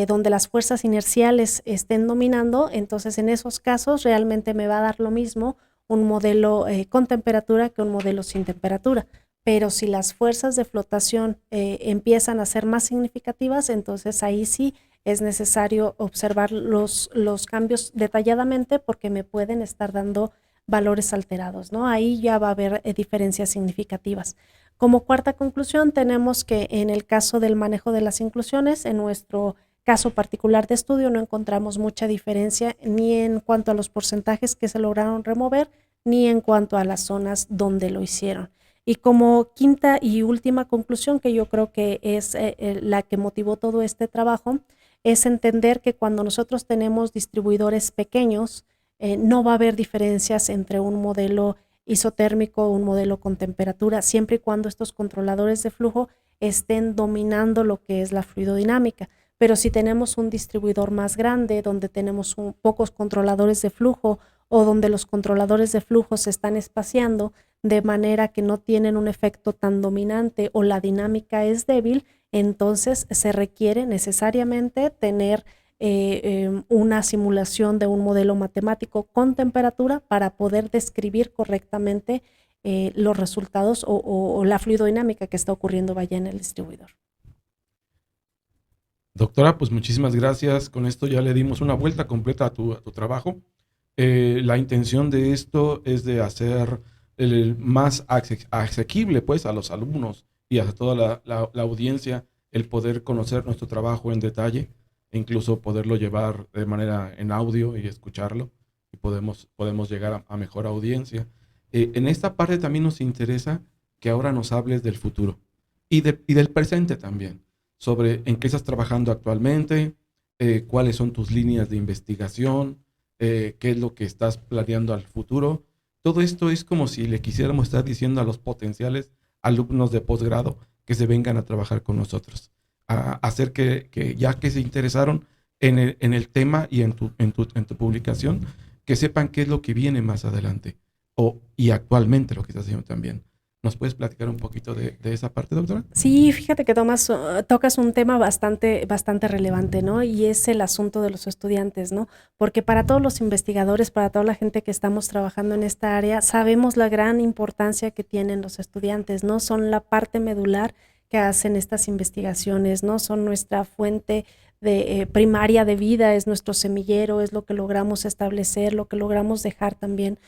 donde las fuerzas inerciales estén dominando, entonces en esos casos realmente me va a dar lo mismo un modelo con temperatura que un modelo sin temperatura. Pero si las fuerzas de flotación empiezan a ser más significativas, entonces ahí sí es necesario observar los cambios detalladamente porque me pueden estar dando valores alterados, ¿no? Ahí ya va a haber diferencias significativas. Como cuarta conclusión, tenemos que en el caso del manejo de las inclusiones, en nuestro caso particular de estudio no encontramos mucha diferencia ni en cuanto a los porcentajes que se lograron remover, ni en cuanto a las zonas donde lo hicieron. Y como quinta y última conclusión, que yo creo que es la que motivó todo este trabajo, es entender que cuando nosotros tenemos distribuidores pequeños, no va a haber diferencias entre un modelo isotérmico o un modelo con temperatura, siempre y cuando estos controladores de flujo estén dominando lo que es la fluidodinámica. Pero si tenemos un distribuidor más grande, donde tenemos pocos controladores de flujo o donde los controladores de flujo se están espaciando de manera que no tienen un efecto tan dominante o la dinámica es débil, entonces se requiere necesariamente tener una simulación de un modelo matemático con temperatura para poder describir correctamente los resultados o la fluidodinámica que está ocurriendo vaya en el distribuidor. Doctora, pues muchísimas gracias. Con esto ya le dimos una vuelta completa a tu trabajo. La intención de esto es de hacer el más asequible pues a los alumnos y a toda la audiencia el poder conocer nuestro trabajo en detalle e incluso poderlo llevar de manera en audio y escucharlo, y podemos llegar a mejor audiencia. En esta parte también nos interesa que ahora nos hables del futuro y del presente también, sobre en qué estás trabajando actualmente, cuáles son tus líneas de investigación, qué es lo que estás planeando al futuro. Todo esto es como si le quisiéramos estar diciendo a los potenciales alumnos de posgrado que se vengan a trabajar con nosotros, a hacer que ya que se interesaron en el tema y en tu publicación, que sepan qué es lo que viene más adelante y actualmente lo que estás haciendo también. ¿Nos puedes platicar un poquito de esa parte, doctora? Sí, fíjate que tocas un tema bastante relevante, ¿no? Y es el asunto de los estudiantes, ¿no? Porque para todos los investigadores, para toda la gente que estamos trabajando en esta área, sabemos la gran importancia que tienen los estudiantes, ¿no? Son la parte medular que hacen estas investigaciones, ¿no? Son nuestra fuente primaria de vida, es nuestro semillero, es lo que logramos establecer, lo que logramos dejar también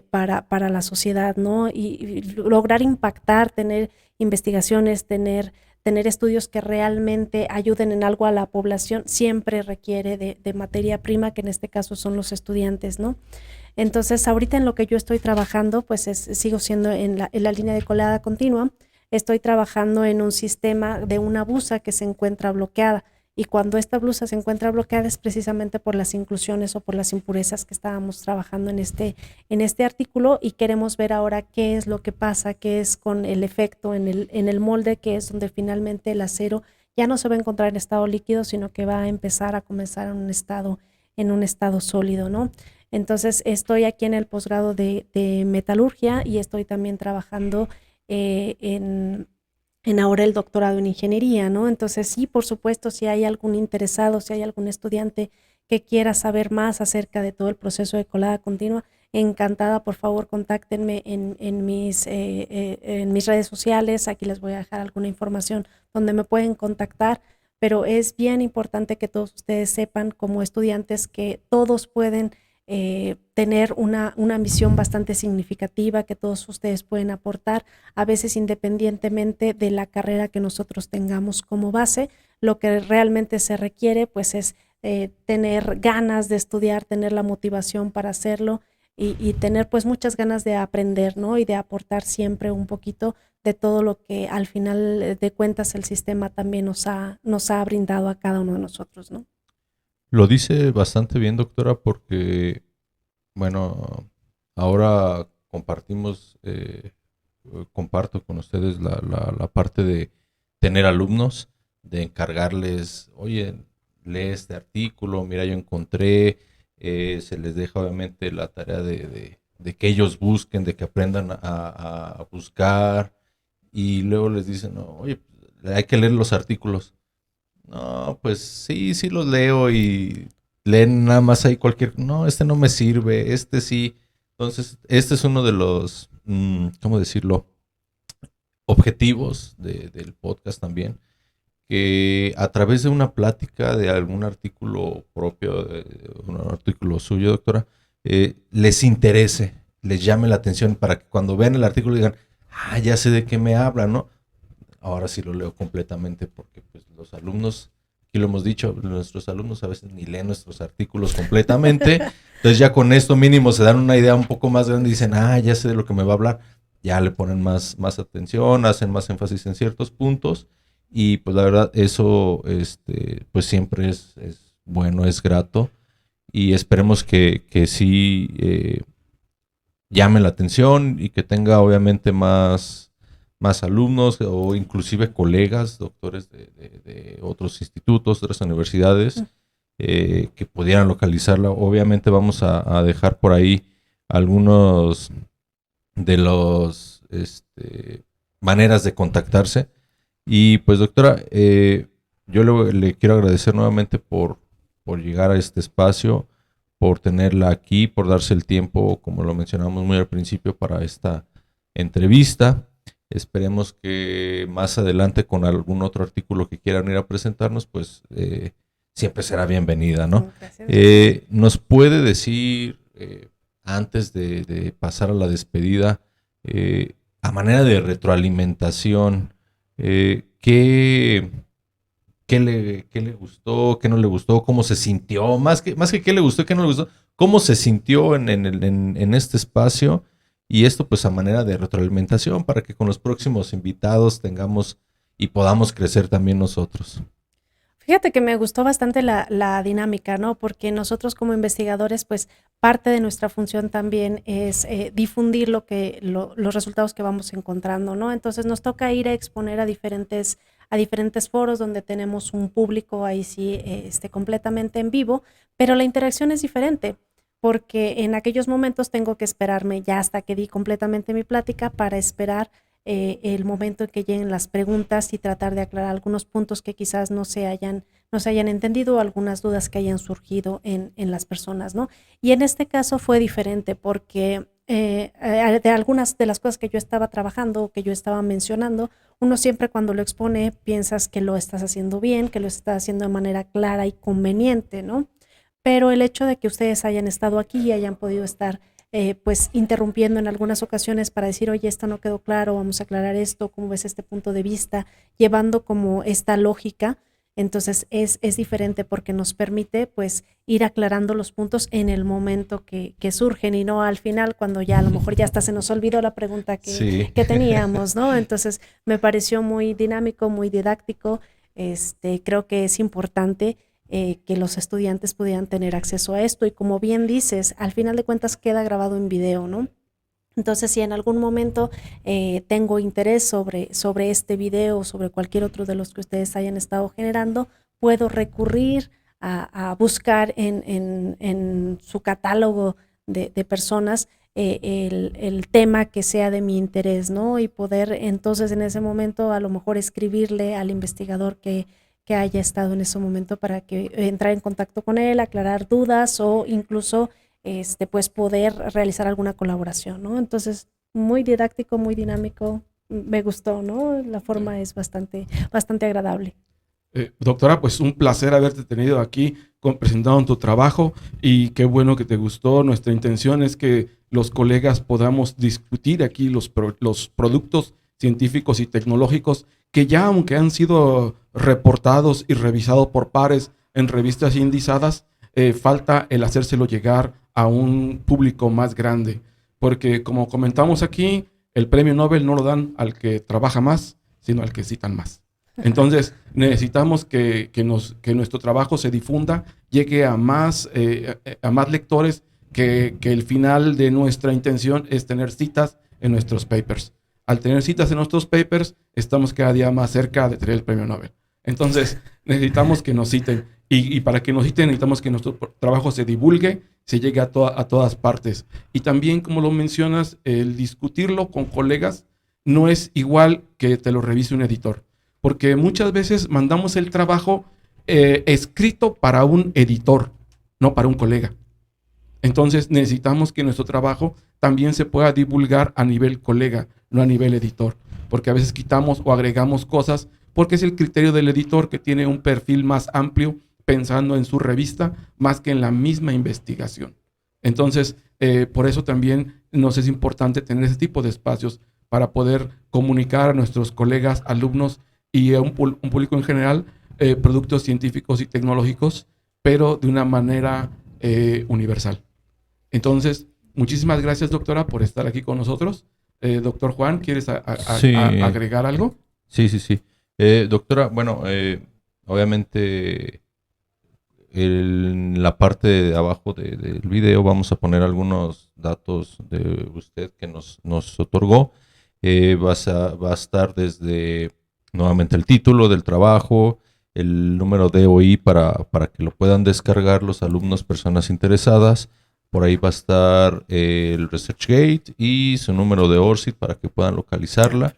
para la sociedad, ¿no? Y lograr impactar, tener investigaciones, tener estudios que realmente ayuden en algo a la población, siempre requiere de materia prima, que en este caso son los estudiantes, ¿no? Entonces, ahorita en lo que yo estoy trabajando, pues sigo siendo en la línea de colada continua. Estoy trabajando en un sistema de una busa que se encuentra bloqueada. y cuando esta blusa se encuentra bloqueada es precisamente por las inclusiones o por las impurezas que estábamos trabajando en este artículo, y queremos ver ahora qué es lo que pasa, qué es con el efecto en el molde, que es donde finalmente el acero ya no se va a encontrar en estado líquido, sino que va a comenzar en un estado sólido, ¿no? Entonces estoy aquí en el posgrado de metalurgia y estoy también trabajando en ahora el doctorado en ingeniería, ¿no? Entonces sí, por supuesto, si hay algún interesado, si hay algún estudiante que quiera saber más acerca de todo el proceso de colada continua, encantada, por favor, contáctenme en mis redes sociales. Aquí les voy a dejar alguna información donde me pueden contactar, pero es bien importante que todos ustedes sepan como estudiantes que todos pueden tener una misión bastante significativa, que todos ustedes pueden aportar, a veces independientemente de la carrera que nosotros tengamos como base. Lo que realmente se requiere pues es tener ganas de estudiar, tener la motivación para hacerlo y tener pues muchas ganas de aprender, ¿no? Y de aportar siempre un poquito de todo lo que al final de cuentas el sistema también nos ha brindado a cada uno de nosotros, ¿no? Lo dice bastante bien, doctora, porque, bueno, ahora comparto con ustedes la parte de tener alumnos, de encargarles, oye, lee este artículo, mira, yo encontré, se les deja obviamente la tarea de que ellos busquen, de que aprendan a buscar, y luego les dicen, no, oye, hay que leer los artículos. No, pues sí los leo y leen nada más ahí no, este no me sirve, este sí. Entonces, este es uno de los, ¿cómo decirlo? Objetivos del podcast también, que a través de una plática de algún artículo propio, un artículo suyo, doctora, les interese, les llame la atención para que cuando vean el artículo digan, ya sé de qué me hablan, ¿no? Ahora sí lo leo completamente porque pues, los alumnos, aquí lo hemos dicho, nuestros alumnos a veces ni leen nuestros artículos completamente. Entonces ya con esto mínimo se dan una idea un poco más grande y dicen, ya sé de lo que me va a hablar. Ya le ponen más atención, hacen más énfasis en ciertos puntos. Y pues la verdad eso pues siempre es bueno, es grato. Y esperemos que sí llame la atención y que tenga obviamente más alumnos o inclusive colegas, doctores de otros institutos, otras universidades, que pudieran localizarla. Obviamente vamos a dejar por ahí algunos de los maneras de contactarse. Y pues doctora, yo le quiero agradecer nuevamente por llegar a este espacio, por tenerla aquí, por darse el tiempo, como lo mencionamos muy al principio, para esta entrevista. Esperemos que más adelante con algún otro artículo que quieran ir a presentarnos, pues siempre será bienvenida, ¿no? ¿Nos puede decir, antes de pasar a la despedida, a manera de retroalimentación, qué le gustó, qué no le gustó, cómo se sintió, más que qué le gustó y qué no le gustó, cómo se sintió en este espacio? Y esto pues a manera de retroalimentación para que con los próximos invitados tengamos y podamos crecer también nosotros. Fíjate que me gustó bastante la dinámica, ¿no? Porque nosotros como investigadores, pues parte de nuestra función también es difundir los resultados que vamos encontrando, ¿no? Entonces nos toca ir a exponer a diferentes foros donde tenemos un público ahí sí completamente en vivo, pero la interacción es diferente, porque en aquellos momentos tengo que esperarme ya hasta que di completamente mi plática para esperar el momento en que lleguen las preguntas y tratar de aclarar algunos puntos que quizás no se hayan entendido o algunas dudas que hayan surgido en las personas, ¿no? Y en este caso fue diferente porque de algunas de las cosas que yo estaba trabajando o que yo estaba mencionando, uno siempre cuando lo expone piensas que lo estás haciendo bien, que lo estás haciendo de manera clara y conveniente, ¿no? Pero el hecho de que ustedes hayan estado aquí y hayan podido estar pues interrumpiendo en algunas ocasiones para decir, oye, esto no quedó claro, vamos a aclarar esto, ¿cómo ves este punto de vista? Llevando como esta lógica, entonces es diferente porque nos permite pues ir aclarando los puntos en el momento que surgen y no al final cuando ya a lo mejor ya hasta se nos olvidó la pregunta que teníamos, ¿no? Entonces me pareció muy dinámico, muy didáctico. Creo que es importante que los estudiantes pudieran tener acceso a esto y como bien dices, al final de cuentas queda grabado en video, ¿no? Entonces, si en algún momento tengo interés sobre este video o sobre cualquier otro de los que ustedes hayan estado generando, puedo recurrir a buscar en su catálogo de personas el tema que sea de mi interés, ¿no? Y poder entonces en ese momento a lo mejor escribirle al investigador que haya estado en ese momento para que entrar en contacto con él, aclarar dudas o incluso pues poder realizar alguna colaboración, ¿no? Entonces, muy didáctico, muy dinámico, me gustó, ¿no? La forma es bastante agradable. Doctora, pues un placer haberte tenido aquí presentando tu trabajo y qué bueno que te gustó. Nuestra intención es que los colegas podamos discutir aquí los productos científicos y tecnológicos que ya, aunque han sido reportados y revisados por pares en revistas indizadas, falta el hacérselo llegar a un público más grande. Porque como comentamos aquí, el premio Nobel no lo dan al que trabaja más, sino al que citan más. Entonces, necesitamos que nuestro trabajo se difunda, llegue a más lectores, que el final de nuestra intención es tener citas en nuestros papers. Al tener citas en nuestros papers, estamos cada día más cerca de tener el premio Nobel. Entonces, necesitamos que nos citen. Y para que nos citen, necesitamos que nuestro trabajo se divulgue, se llegue a todas partes. Y también, como lo mencionas, el discutirlo con colegas no es igual que te lo revise un editor. Porque muchas veces mandamos el trabajo escrito para un editor, no para un colega. Entonces necesitamos que nuestro trabajo también se pueda divulgar a nivel colega, no a nivel editor. Porque a veces quitamos o agregamos cosas porque es el criterio del editor que tiene un perfil más amplio pensando en su revista más que en la misma investigación. Entonces, por eso también nos es importante tener ese tipo de espacios para poder comunicar a nuestros colegas, alumnos y a un público en general, productos científicos y tecnológicos, pero de una manera universal. Entonces, muchísimas gracias, doctora, por estar aquí con nosotros. Doctor Juan, ¿quieres agregar algo? Sí. Doctora, bueno, obviamente en la parte de abajo del video vamos a poner algunos datos de usted que nos otorgó. Va a estar desde nuevamente el título del trabajo, el número de OI para que lo puedan descargar los alumnos, personas interesadas. Por ahí va a estar el ResearchGate y su número de ORCID para que puedan localizarla.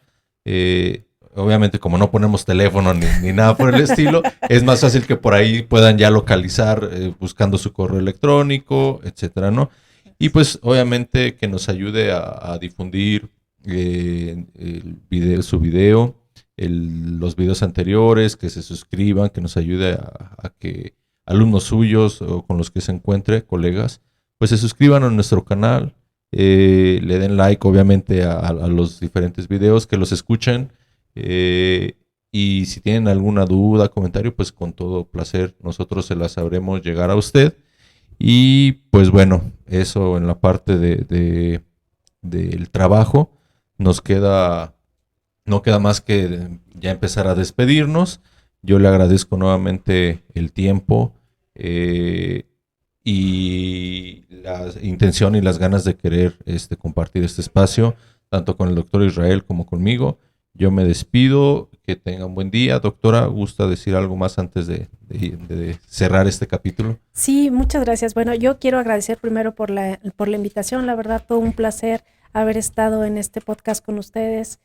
Obviamente, como no ponemos teléfono ni nada por el estilo, es más fácil que por ahí puedan ya localizar buscando su correo electrónico, etcétera, ¿no? Y pues obviamente que nos ayude a difundir su video, los videos anteriores, que se suscriban, que nos ayude a que alumnos suyos o con los que se encuentre, colegas, pues se suscriban a nuestro canal, le den like obviamente a los diferentes videos, que los escuchen, y si tienen alguna duda, comentario, pues con todo placer nosotros se las sabremos llegar a usted. Y pues bueno, eso en la parte del trabajo. No queda más que ya empezar a despedirnos. Yo le agradezco nuevamente el tiempo y la intención y las ganas de querer compartir este espacio, tanto con el doctor Israel como conmigo. Yo me despido, que tengan buen día. Doctora, ¿gusta decir algo más antes de cerrar este capítulo? Sí, muchas gracias. Bueno, yo quiero agradecer primero por la invitación. La verdad, todo un placer haber estado en este podcast con ustedes,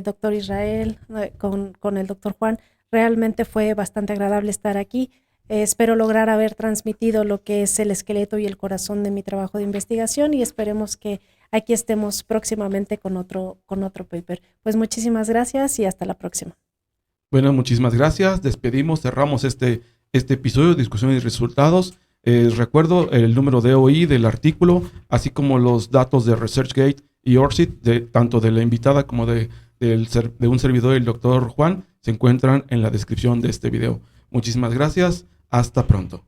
doctor Israel, con el doctor Juan. Realmente fue bastante agradable estar aquí. Espero lograr haber transmitido lo que es el esqueleto y el corazón de mi trabajo de investigación y esperemos que aquí estemos próximamente con otro paper. Pues muchísimas gracias y hasta la próxima. Bueno, muchísimas gracias. Despedimos, cerramos este episodio de discusiones y resultados. Recuerdo el número de OI del artículo, así como los datos de ResearchGate y ORCID, tanto de la invitada como de un servidor, el doctor Juan, se encuentran en la descripción de este video. Muchísimas gracias. Hasta pronto.